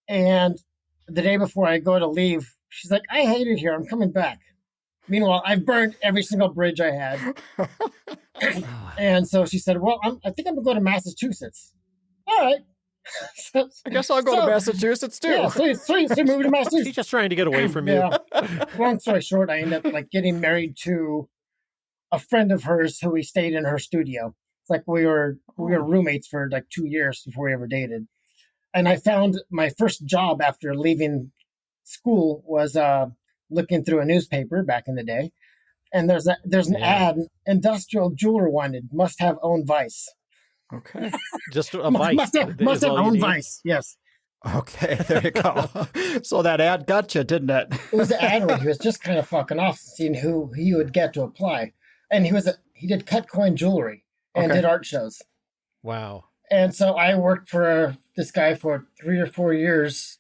And the day before I go to leave, she's like, "I hate it here. I'm coming back." Meanwhile, I've burned every single bridge I had. And so she said, "Well, I think I'm going to go to Massachusetts." All right. I guess I'll go to Massachusetts too. Yeah, so moving to Massachusetts. He's just trying to get away from you. Long story short, I ended up getting married to a friend of hers who we stayed in her studio. It's like we were roommates for 2 years before we ever dated. And I found my first job after leaving school was looking through a newspaper back in the day. And there's an ad, industrial jeweler wanted, must have own vice. Okay. Just a vice. Must have own vice, yes. Okay, there you go. So that ad got you, didn't it? It was the ad where he was just kind of fucking off, seeing who he would get to apply. And he did cut coin jewelry and did art shows. Wow. And so I worked for this guy for 3 or 4 years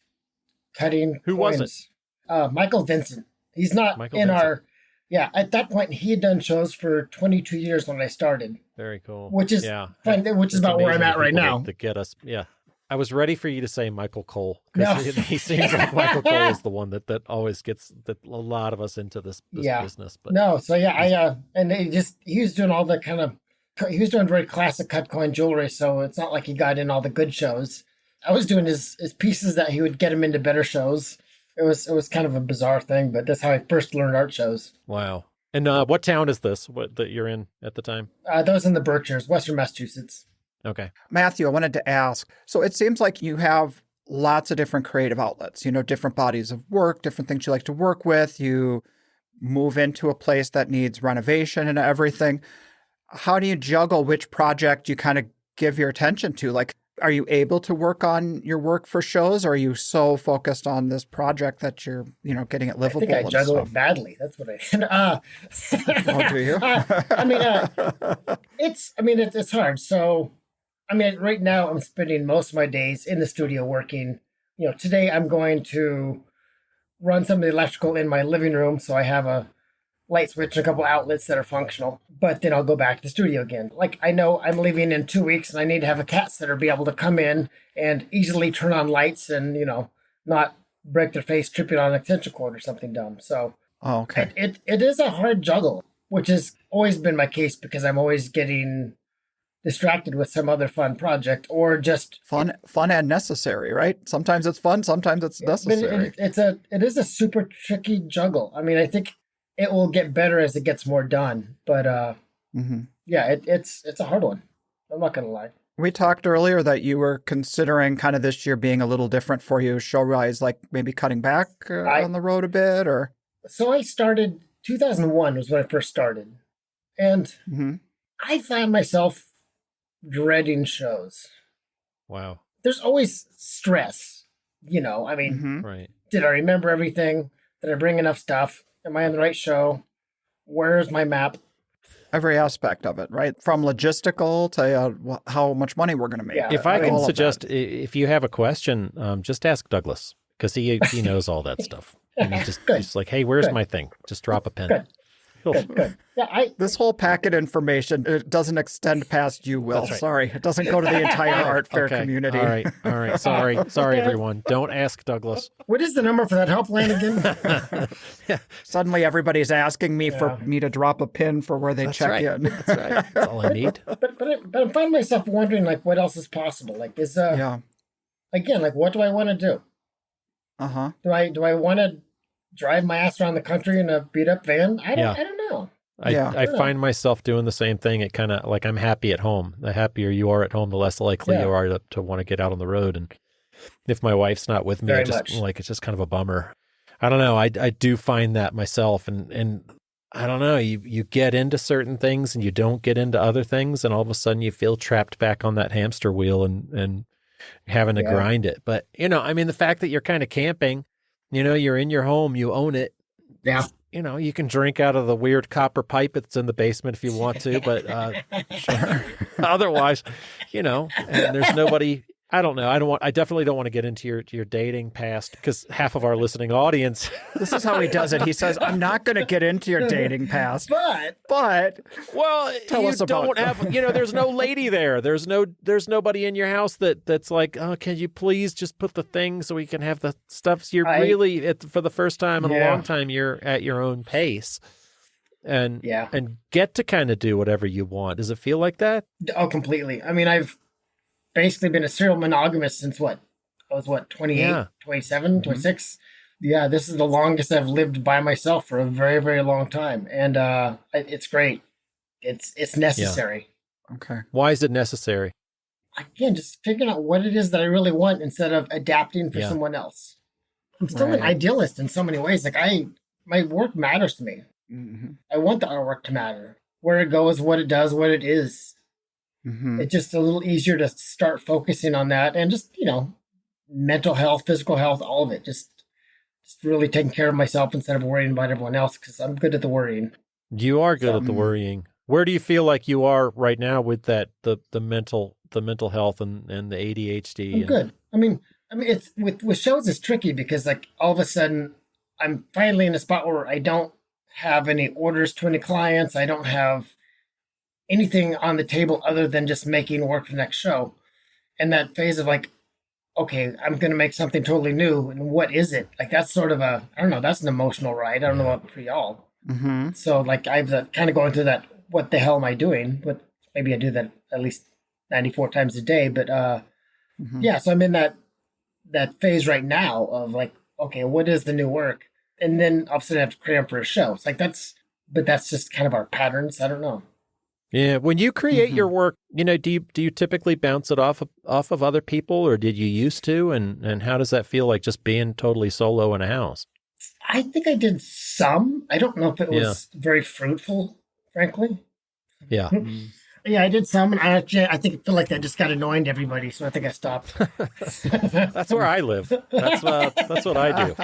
cutting Who coins. was it? Michael Vincent. He's not Michael in Vincent. our... Yeah, at that point, he had done shows for 22 years when I started. Very cool. Which is fun, which is about where I'm at right now. To get us, yeah. I was ready for you to say Michael Cole, No. because he seems like Michael Cole is the one that always gets a lot of us into this business. But no, so yeah, and he was doing all the he was doing very classic cut coin jewelry, so it's not like he got in all the good shows. I was doing his pieces that he would get him into better shows. It was kind of a bizarre thing, but that's how I first learned art shows. Wow. And what town is this that you're in at the time? That was in the Berkshires, Western Massachusetts. Okay. Matthew, I wanted to ask, so it seems like you have lots of different creative outlets, different bodies of work, different things you like to work with. You move into a place that needs renovation and everything. How do you juggle which project you kind of give your attention to? Like, are you able to work on your work for shows, or are you so focused on this project that you're, getting it livable? I think I juggle it badly. That's what I. Oh, do you? It's hard. So, right now I'm spending most of my days in the studio working. Today I'm going to run some of the electrical in my living room, so I have a light switch and a couple outlets that are functional. But then I'll go back to the studio again. Like, I know I'm leaving in 2 weeks, and I need to have a cat sitter be able to come in and easily turn on lights and not break their face tripping on an extension cord or something dumb. So okay, it is a hard juggle, which has always been my case because I'm always getting distracted with some other fun project or just fun and necessary, right? Sometimes it's fun, sometimes it's necessary. It is a super tricky juggle. I think it will get better as it gets more done, but it's a hard one. I'm not gonna lie. We talked earlier that you were considering kind of this year being a little different for you, show-wise, like maybe cutting back on the road a bit, or. So I started 2001 was when I first started, and I found myself dreading shows. Wow. There's always stress, Right. Did I remember everything? Did I bring enough stuff? Am I on the right show? Where's my map? Every aspect of it, right? From logistical to how much money we're going to make. Yeah. If I can suggest, if you have a question, just ask Douglas, because he knows all that stuff. And he just like, hey, where's my thing? Just drop a pen. Good. Yeah, this whole packet information, it doesn't extend past you, Will. Right. Sorry. It doesn't go to the entire art fair community. All right. Sorry, everyone. Don't ask Douglas. What is the number for that helpline again? Suddenly everybody's asking me for me to drop a pin for where they check in. That's right. That's all I need. But I find myself wondering, what else is possible? Again, what do I want to do? Uh-huh. Do I want to drive my ass around the country in a beat up van? I don't know. I find myself doing the same thing. It kind of like, I'm happy at home. The happier you are at home, the less likely you are to want to get out on the road. And if my wife's not with me, it's just kind of a bummer. I don't know. I do find that myself, and I don't know. You get into certain things and you don't get into other things, and all of a sudden you feel trapped back on that hamster wheel and having to grind it. But the fact that you're kind of camping, you're in your home, you own it. Yeah. You can drink out of the weird copper pipe that's in the basement if you want to, but otherwise, and there's nobody. I don't know. I definitely don't want to get into your dating past, because half of our listening audience. This is how he does it. He says, "I'm not going to get into your dating past, but well, tell us about." There's no lady there. There's nobody in your house that's like, oh, can you please just put the thing so we can have the stuff. You're really for the first time in a long time, you're at your own pace, and get to kind of do whatever you want. Does it feel like that? Oh, completely. basically been a serial monogamist since what? I was what, 28, Yeah. 27, 26? Yeah, this is the longest I've lived by myself for a very, very long time. And it's great. It's necessary. Okay. Why is it necessary? Again, just figuring out what it is that I really want instead of adapting for someone else. I'm still an idealist in so many ways. Like my work matters to me. Mm-hmm. I want the artwork to matter. Where it goes, what it does, what it is. Mm-hmm. It's just a little easier to start focusing on that and just, mental health, physical health, all of it. Just really taking care of myself instead of worrying about everyone else because I'm good at the worrying. You are good at the worrying. Where do you feel like you are right now with that the mental health and the ADHD? I'm good. I mean, it's with shows it's tricky because like all of a sudden I'm finally in a spot where I don't have any orders to any clients. I don't have anything on the table other than just making work for the next show. And that phase of like, okay, I'm going to make something totally new. And what is it? Like, that's sort of I don't know, that's an emotional ride. I don't know about for y'all. Mm-hmm. So, like, I've kind of going through that, what the hell am I doing? But maybe I do that at least 94 times a day. But, yeah, so I'm in that phase right now of like, okay, what is the new work? And then all of a sudden I have to cram for a show. It's like, but that's just kind of our patterns. I don't know. Yeah, when you create your work, do you typically bounce it off of other people, or did you used to? And how does that feel like just being totally solo in a house? I think I did some. I don't know if it was very fruitful, frankly. Yeah. Yeah, I did some, and I feel like that just got annoying to everybody, so I think I stopped. That's where I live. That's what I do.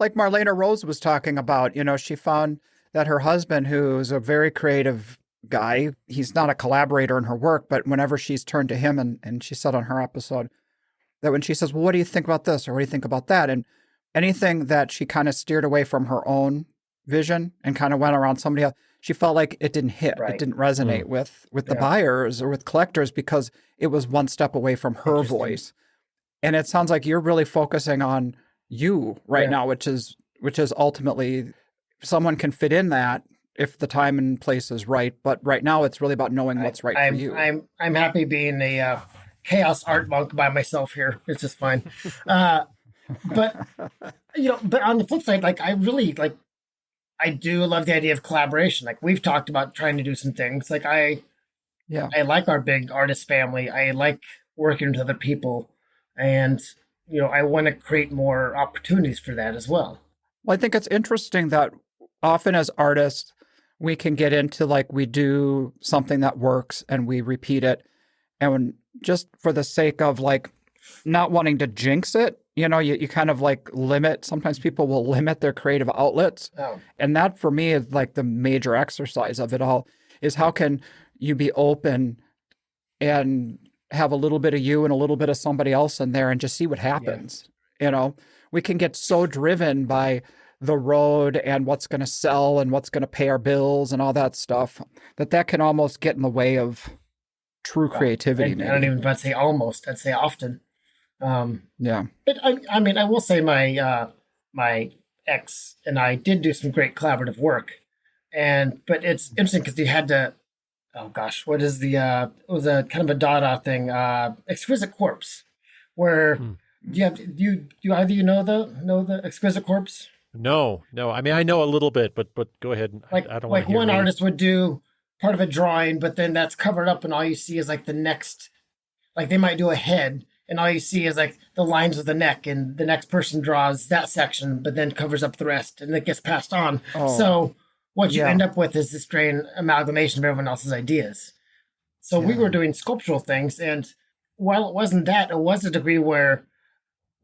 Like Marlena Rose was talking about, she found that her husband, who's a very creative guy, he's not a collaborator in her work, but whenever she's turned to him, and she said on her episode that when she says, well, what do you think about this? Or what do you think about that? And anything that she kind of steered away from her own vision and kind of went around somebody else, she felt like it didn't hit. Right. It didn't resonate with the buyers or with collectors because it was one step away from her voice. And it sounds like you're really focusing on you right now, which is ultimately someone can fit in that if the time and place is right. But right now it's really about knowing what's right for you. I'm happy being a chaos art monk by myself here. It's just fine. But but on the flip side, like I really I do love the idea of collaboration. Like we've talked about trying to do some things. Like I like our big artist family. I like working with other people, and I want to create more opportunities for that as well. Well, I think it's interesting that often as artists, we can get into like we do something that works and we repeat it. And just for the sake of like not wanting to jinx it, you kind of like limit. Sometimes people will limit their creative outlets. Oh. And that for me is like the major exercise of it all is how can you be open and have a little bit of you and a little bit of somebody else in there and just see what happens. We can get so driven by the road and what's going to sell and what's going to pay our bills and all that stuff that can almost get in the way of true creativity. I don't even say almost, I'd say often. Yeah. But I mean, I will say my ex and I did do some great collaborative work, but it's interesting because you had to, oh gosh, what is it was a kind of a Dada thing, Exquisite Corpse, where do either of you know the Exquisite Corpse? No. I mean, I know a little bit, but go ahead. I don't like one artist would do part of a drawing, but then that's covered up, and all you see is like the next, like they might do a head, and all you see is like the lines of the neck, and the next person draws that section, but then covers up the rest, and it gets passed on. Oh, so what you end up with is this strange amalgamation of everyone else's ideas. So we were doing sculptural things, and while it wasn't that, it was a degree where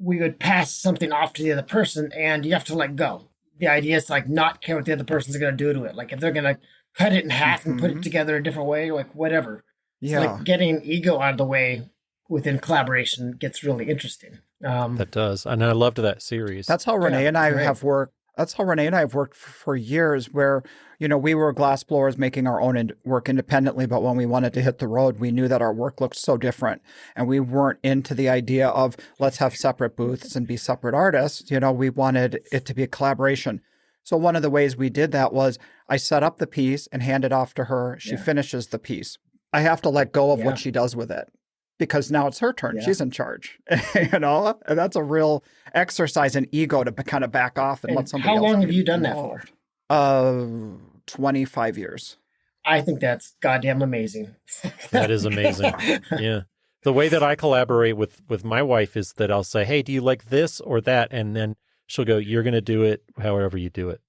we would pass something off to the other person, and you have to let go. The idea is to like not care what the other person's going to do to it. Like if they're going to cut it in half and put it together a different way, like whatever. Yeah. So like getting ego out of the way within collaboration gets really interesting. That does. And I loved that series. That's how Renee and I have worked. That's how Renee and I have worked for years where, we were glassblowers making our own work independently. But when we wanted to hit the road, we knew that our work looked so different. And we weren't into the idea of let's have separate booths and be separate artists. We wanted it to be a collaboration. So one of the ways we did that was I set up the piece and hand it off to her. She finishes the piece. I have to let go of what she does with it. because now it's her turn. Yeah. She's in charge, you know, and that's a real exercise in ego to kind of back off and let somebody else. How long have you done that for? 25 years. I think that's goddamn amazing. That is amazing. Yeah. The way that I collaborate with my wife is that I'll say, hey, do you like this or that? And then she'll go, you're going to do it however you do it.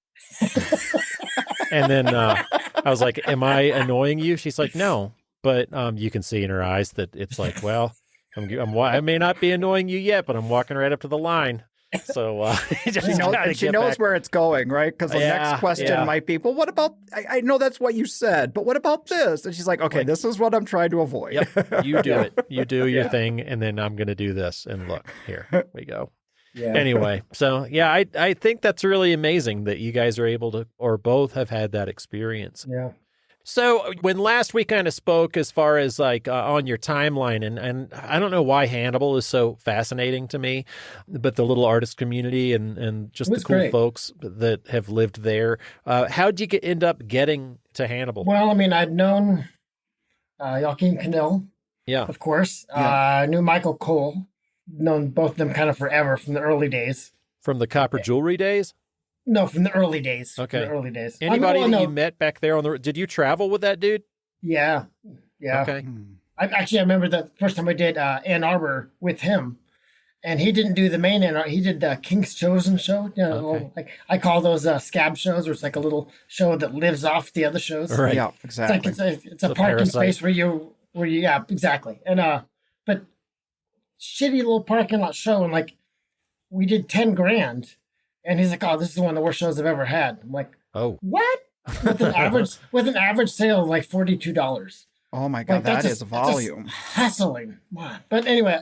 And then I was like, am I annoying you? She's like, no. But you can see in her eyes that it's like, well, I may not be annoying you yet, but I'm walking right up to the line. So she knows where it's going, right? Because the next question might be, well, what about, I know that's what you said, but what about this? And she's like, okay, this is what I'm trying to avoid. Yep, you do it. You do your thing, and then I'm going to do this. And look, here we go. Yeah. Anyway, so I think that's really amazing that you guys are able to, or both have had that experience. Yeah. So when last we kind of spoke as far as like on your timeline, and I don't know why Hannibal is so fascinating to me, but the little artist community and just the cool folks that have lived there. How'd you end up getting to Hannibal? Well, I mean, I'd known Joachim Knell, of course. I knew Michael Cole, known both of them kind of forever from the early days. From the copper jewelry days? No, from the early days. Okay. From the early days. Anybody that you met back there on the? Did you travel with that dude? Yeah. Okay. I remember the first time I did Ann Arbor with him, and he didn't do the main Ann Arbor. He did the King's Chosen show. You know, like I call those scab shows, where it's like a little show that lives off the other shows. Right. Yeah, exactly. It's a parking space where you exactly. And but shitty little parking lot show, and like we did 10 grand. And he's like, "Oh, this is one of the worst shows I've ever had." I'm like, "Oh, what?" With an average sale of like $42. Oh my god, that is volume. Hustling. But anyway,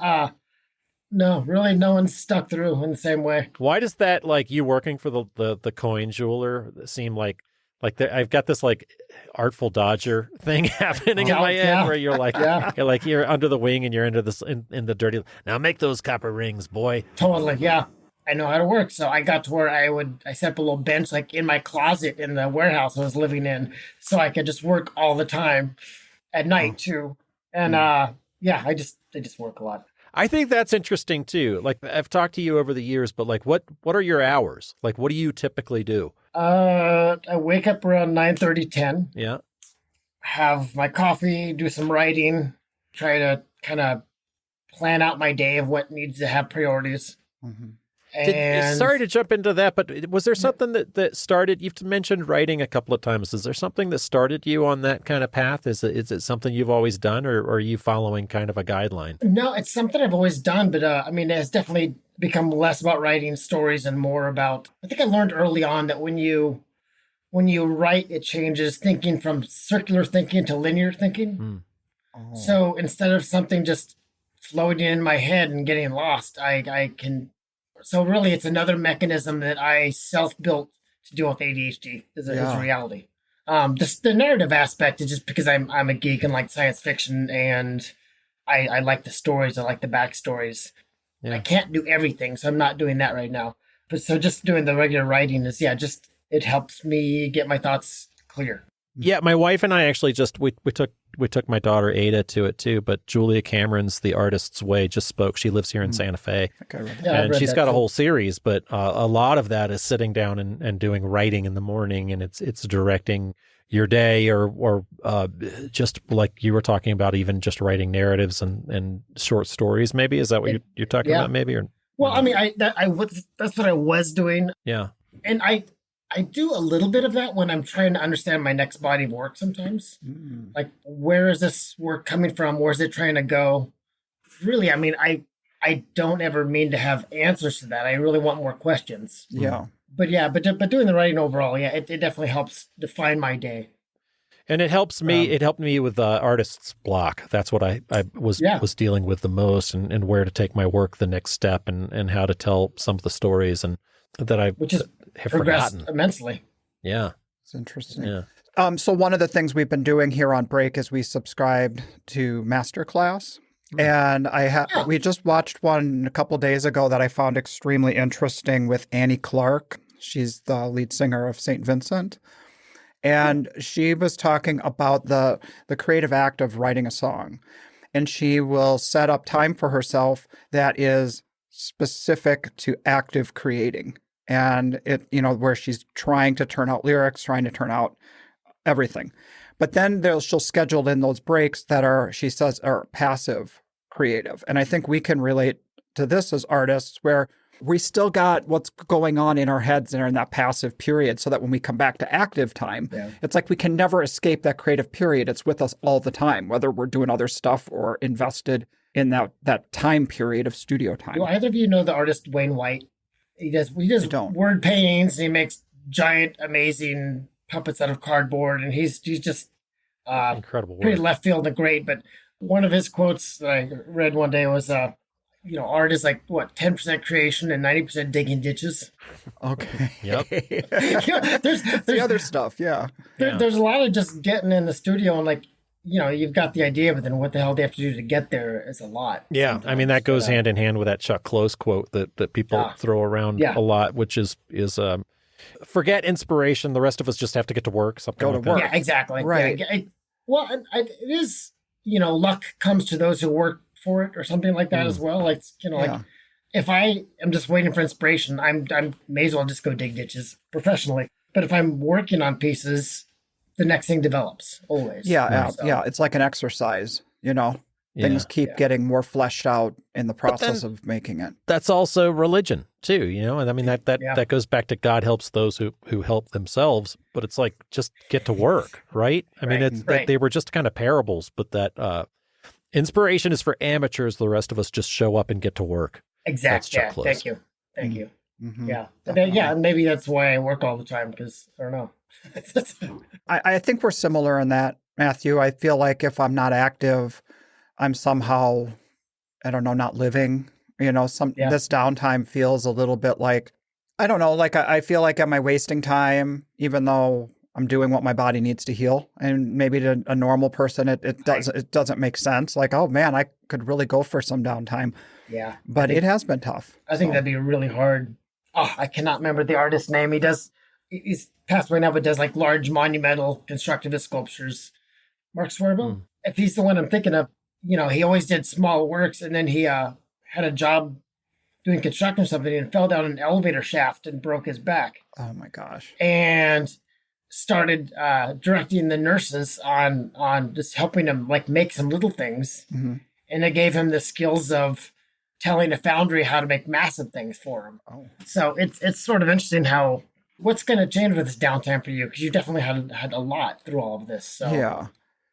no, really, no one stuck through in the same way. Why does that, like you working for the coin jeweler, seem like I've got this like Artful Dodger thing happening in my head where you're like, you're under the wing and you're into this in the dirty. Now make those copper rings, boy. Totally, yeah. I know how to work. So I got to where I set up a little bench like in my closet in the warehouse I was living in, so I could just work all the time at night too. And I just work a lot. I think that's interesting too. Like I've talked to you over the years, but like what are your hours? Like what do you typically do? I wake up around 9:30, 10. Yeah. Have my coffee, do some writing, try to kind of plan out my day of what needs to have priorities. Mm-hmm. Sorry to jump into that, but was there something that started? You've mentioned writing a couple of times. Is there something that started you on that kind of path? Is it something you've always done, or are you following kind of a guideline? No, it's something I've always done, but I mean, it's definitely become less about writing stories and more about. I think I learned early on that when you write, it changes thinking from circular thinking to linear thinking. Oh. So instead of something just floating in my head and getting lost, I can. So really, it's another mechanism that I self-built to deal with ADHD is reality. The narrative aspect is just because I'm a geek and like science fiction, and I like the stories. I like the backstories. Yeah. I can't do everything, so I'm not doing that right now. But so just doing the regular writing is it helps me get my thoughts clear. Yeah, my wife and I actually we took my daughter Ada to it too, but Julia Cameron's The Artist's Way just spoke. She lives here in Santa Fe, and she's got a whole series, but a lot of that is sitting down and doing writing in the morning, and it's directing your day or just like you were talking about, even just writing narratives and short stories. Maybe is that what you're talking about? Maybe or well, I mean, that's what I was doing. Yeah, and I do a little bit of that when I'm trying to understand my next body of work sometimes. Like, where is this work coming from? Where's it trying to go? Really, I mean, I don't ever mean to have answers to that. I really want more questions. Yeah. But doing the writing overall, it definitely helps define my day. And it helps me. It helped me with artist's block. That's what I was dealing with the most, and where to take my work the next step, and how to tell some of the stories and that I have forgotten immensely. Yeah, it's interesting. Yeah. So one of the things we've been doing here on break is we subscribed to Masterclass. And we just watched one a couple days ago that I found extremely interesting with Annie Clark. She's the lead singer of St. Vincent. And she was talking about the creative act of writing a song. and she will set up time for herself that is specific to active creating. And it, where she's trying to turn out lyrics, trying to turn out everything. But then she'll schedule in those breaks that are, she says, are passive creative. And I think we can relate to this as artists, where we still got what's going on in our heads and are in that passive period, so that when we come back to active time, it's like we can never escape that creative period. It's with us all the time, whether we're doing other stuff or invested in that time period of studio time. Do either of you know the artist Wayne White? He does word paintings, and he makes giant, amazing puppets out of cardboard, and he's just incredible, pretty left field and great. But one of his quotes that I read one day was, art is like 10% creation and 90% digging ditches. Okay. Yep. There's the other stuff. Yeah. There's a lot of just getting in the studio and you've got the idea, but then what the hell do you have to do to get there is a lot. Yeah. Sometimes. I mean, that goes hand in hand with that Chuck Close quote that people throw around a lot, which is forget inspiration. The rest of us just have to get to work. Something like that. Yeah, exactly. Right. Yeah, it is, luck comes to those who work for it or something like that as well. Like, if I am just waiting for inspiration, I may as well just go dig ditches professionally. But if I'm working on pieces, the next thing develops always. Yeah. It's like an exercise, Things keep getting more fleshed out in the process of making it. That's also religion too, and I mean that goes back to God helps those who help themselves, but it's like just get to work, right? I mean, it's that they were just kind of parables, but that inspiration is for amateurs. The rest of us just show up and get to work. Exactly. Yeah, thank you. Mm-hmm. Yeah. And maybe that's why I work all the time, because I don't know. I think we're similar in that, Matthew. I feel like if I'm not active, I'm somehow, I don't know, not living. This downtime feels a little bit like, I don't know, like I feel like am I wasting time, even though I'm doing what my body needs to heal. And maybe to a normal person, it doesn't make sense. Like, oh man, I could really go for some downtime. Yeah. But it has been tough. I think that'd be really hard. Oh, I cannot remember the artist's name. He's passed away now, but does like large monumental constructivist sculptures. Mark Swerbo? If he's the one I'm thinking of, he always did small works, and then he had a job doing construction or something and fell down an elevator shaft and broke his back. Oh my gosh. And started directing the nurses on just helping him make some little things. Mm-hmm. And it gave him the skills of telling a foundry how to make massive things for him. Oh. So it's sort of interesting how what's going to change with this downtime for you, because you definitely had a lot through all of this. So yeah.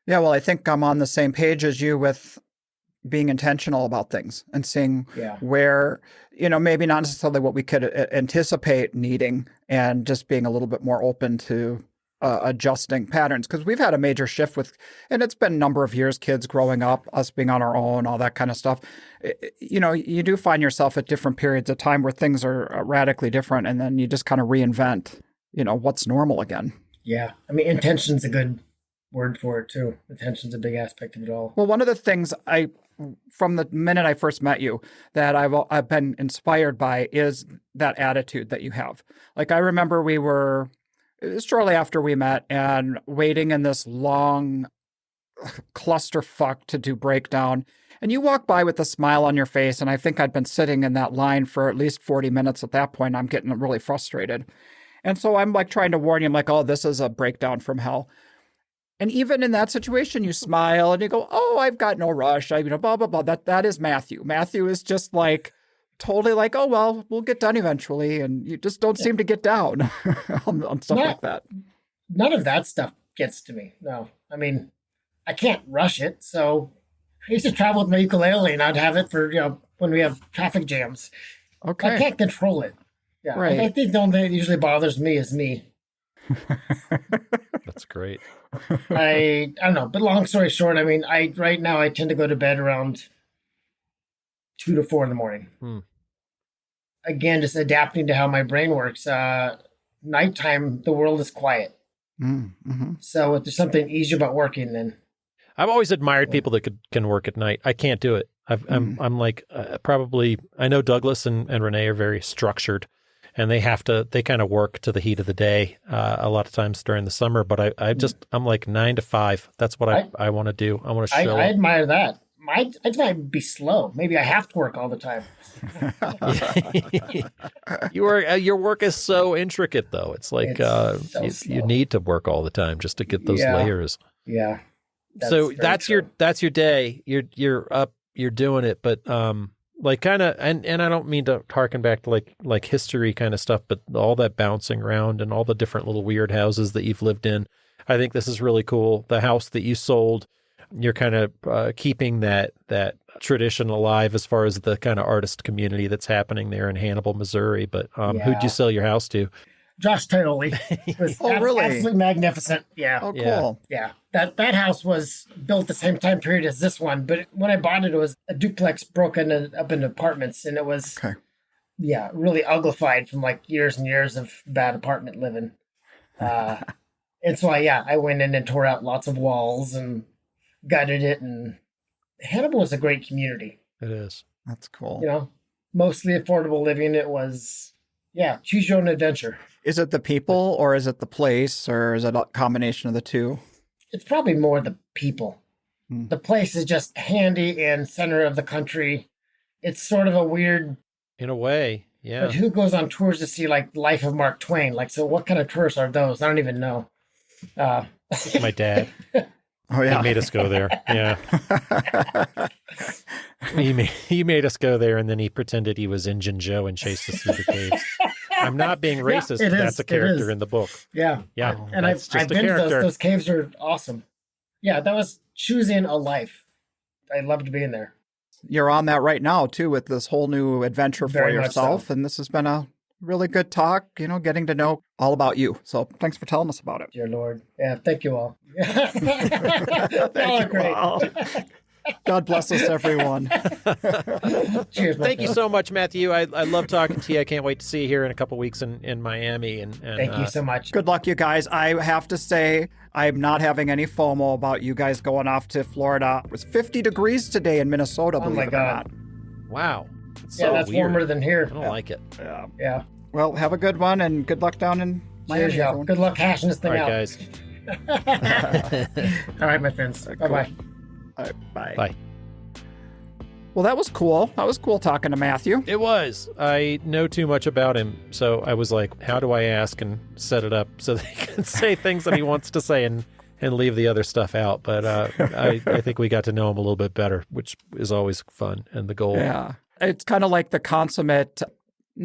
Well, I think I'm on the same page as you with being intentional about things and seeing where, maybe not necessarily what we could anticipate needing, and just being a little bit more open to adjusting patterns. Because we've had a major shift and it's been a number of years, kids growing up, us being on our own, all that kind of stuff. You do find yourself at different periods of time where things are radically different, and then you just kind of reinvent, what's normal again. Yeah. I mean, intention's a good word for it too. Attention's a big aspect of it all. Well, one of the things from the minute I first met you that I've been inspired by is that attitude that you have. Like, I remember it was shortly after we met and waiting in this long clusterfuck to do breakdown. And you walk by with a smile on your face. And I think I'd been sitting in that line for at least 40 minutes at that point. I'm getting really frustrated. And so I'm trying to warn you, I'm like, oh, this is a breakdown from hell. And even in that situation, you smile and you go, oh, I've got no rush. Blah, blah, blah. That is Matthew. Matthew is just totally oh, well, we'll get done eventually. And you just don't seem to get down on stuff like that. None of that stuff gets to me. No. I mean, I can't rush it. So I used to travel with my ukulele, and I'd have it for, when we have traffic jams. Okay. I can't control it. Yeah. Right. I think the only thing that usually bothers me is me. That's great. I don't know, but long story short, I mean, right now I tend to go to bed around 2 to 4 in the morning. Again, just adapting to how my brain works. Nighttime, the world is quiet. Mm-hmm. So if there's something easy about working, then I've always admired people that can work at night. I can't do it. I'm probably, I know Douglas and Renee are very structured, and they kind of work to the heat of the day a lot of times during the summer. But I'm like 9 to 5. That's what I want to do. I want to show I admire that. I just might be slow. Maybe I have to work all the time. Your work is so intricate, though. It's like you need to work all the time just to get those layers. Yeah. That's your day. You're up. You're doing it, but like kind of, and I don't mean to harken back to like history kind of stuff, but all that bouncing around and all the different little weird houses that you've lived in. I think this is really cool. The house that you sold, you're kind of keeping that tradition alive as far as the kind of artist community that's happening there in Hannibal, Missouri. But who'd you sell your house to? Josh Totally. Really? Absolutely magnificent. Yeah. Oh, cool. Yeah. That house was built the same time period as this one, but when I bought it, it was a duplex broken up into apartments, and it was, really uglified from like years and years of bad apartment living. And so I went in and tore out lots of walls and gutted it, and Hannibal is a great community. It is. That's cool. You know, mostly affordable living. It was, choose your own adventure. Is it the people or is it the place or is it a combination of the two? It's probably more the people. The place is just handy and center of the country. It's sort of a weird... In a way, yeah. But who goes on tours to see, like, Life of Mark Twain? Like, so what kind of tours are those? I don't even know. My dad. Oh, yeah. He made us go there. Yeah. he made us go there, and then he pretended he was Injun Joe and chased us through the caves. I'm not being racist. That's a character in the book. Yeah. Yeah. And I've been to those caves are awesome. Yeah, that was choosing a life. I loved being there. You're on that right now, too, with this whole new adventure for yourself. So. And this has been a really good talk, getting to know all about you. So thanks for telling us about it. Dear Lord. Yeah, thank you all. Thank you great. all. God bless us, everyone. Cheers, Thank you so much, Matthew. I love talking to you. I can't wait to see you here in a couple weeks in Miami. And thank you so much. Good luck, you guys. I have to say, I'm not having any FOMO about you guys going off to Florida. It was 50 degrees today in Minnesota, believe it or not. Wow. That's weird. Warmer than here. I don't like it. Yeah. Well, have a good one and good luck down in Miami. Cheers, good luck hashing this thing out. All right, guys. All right, my friends. Cool. Bye-bye. All right, bye. Bye. Well, that was cool. That was cool talking to Matthew. It was. I know too much about him, so I was like, how do I ask and set it up so that he can say things that he wants to say and leave the other stuff out. But I think we got to know him a little bit better, which is always fun and the goal. Yeah. It's kind of like the consummate,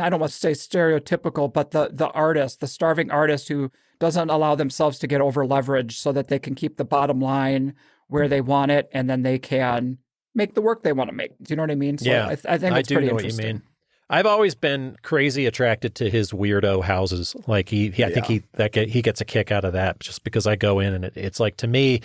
I don't want to say stereotypical, but the artist, the starving artist who doesn't allow themselves to get over leveraged so that they can keep the bottom line where they want it, and then they can make the work they want to make. Do you know what I mean? So yeah, I think it's pretty interesting. I do know what you mean. I've always been crazy attracted to his weirdo houses. Like I think he gets a kick out of that just because I go in and it's like, to me,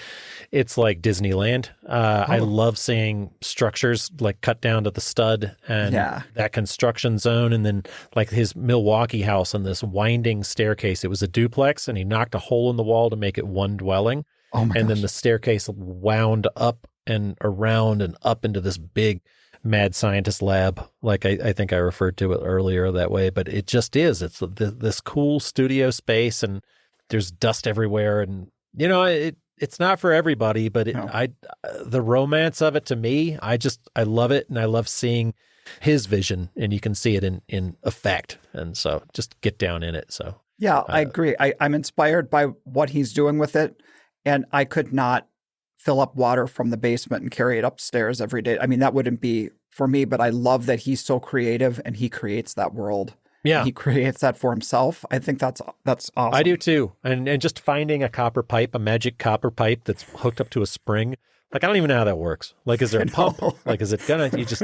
it's like Disneyland. I love seeing structures like cut down to the stud and that construction zone. And then like his Milwaukee house and this winding staircase, it was a duplex and he knocked a hole in the wall to make it one dwelling. Oh my gosh. Then the staircase wound up and around and up into this big mad scientist lab, like I think I referred to it earlier that way, but it just is. It's this cool studio space, and there's dust everywhere, and it's not for everybody, but the romance of it to me, I love it, and I love seeing his vision, and you can see it in effect, and so just get down in it. So I agree. I'm inspired by what he's doing with it, and I could not fill up water from the basement and carry it upstairs every day. I mean, that wouldn't be for me, but I love that he's so creative and he creates that world. Yeah. He creates that for himself. I think that's awesome. I do too. And just finding a magic copper pipe that's hooked up to a spring. Like, I don't even know how that works. Like, is there a pump? Like, is it you just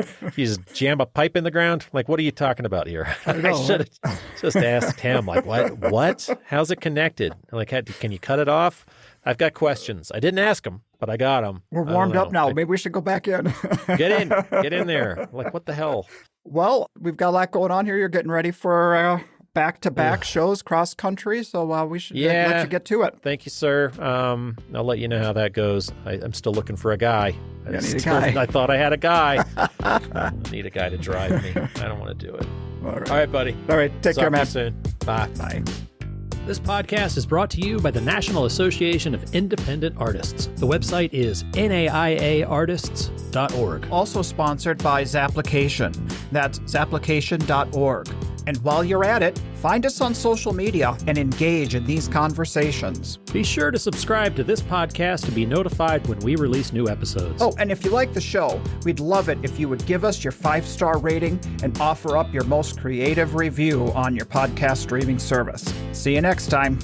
jam a pipe in the ground? Like, what are you talking about here? I should have just asked him, like, what? How's it connected? Like, can you cut it off? I've got questions. I didn't ask him, but I got them. We're warmed up now. Maybe we should go back in. Get in there. Like, what the hell? Well, we've got a lot going on here. You're getting ready for back-to-back shows cross country, so we should let you get to it. Thank you, sir. I'll let you know how that goes. I'm still looking for a guy. I thought I had a guy. I need a guy to drive me. I don't want to do it. All right, buddy. All right, take care, man. Soon. Bye. Bye. This podcast is brought to you by the National Association of Independent Artists. The website is naiaartists.org. Also sponsored by Zapplication. That's zapplication.org. And while you're at it, find us on social media and engage in these conversations. Be sure to subscribe to this podcast to be notified when we release new episodes. Oh, and if you like the show, we'd love it if you would give us your 5-star rating and offer up your most creative review on your podcast streaming service. See you next time.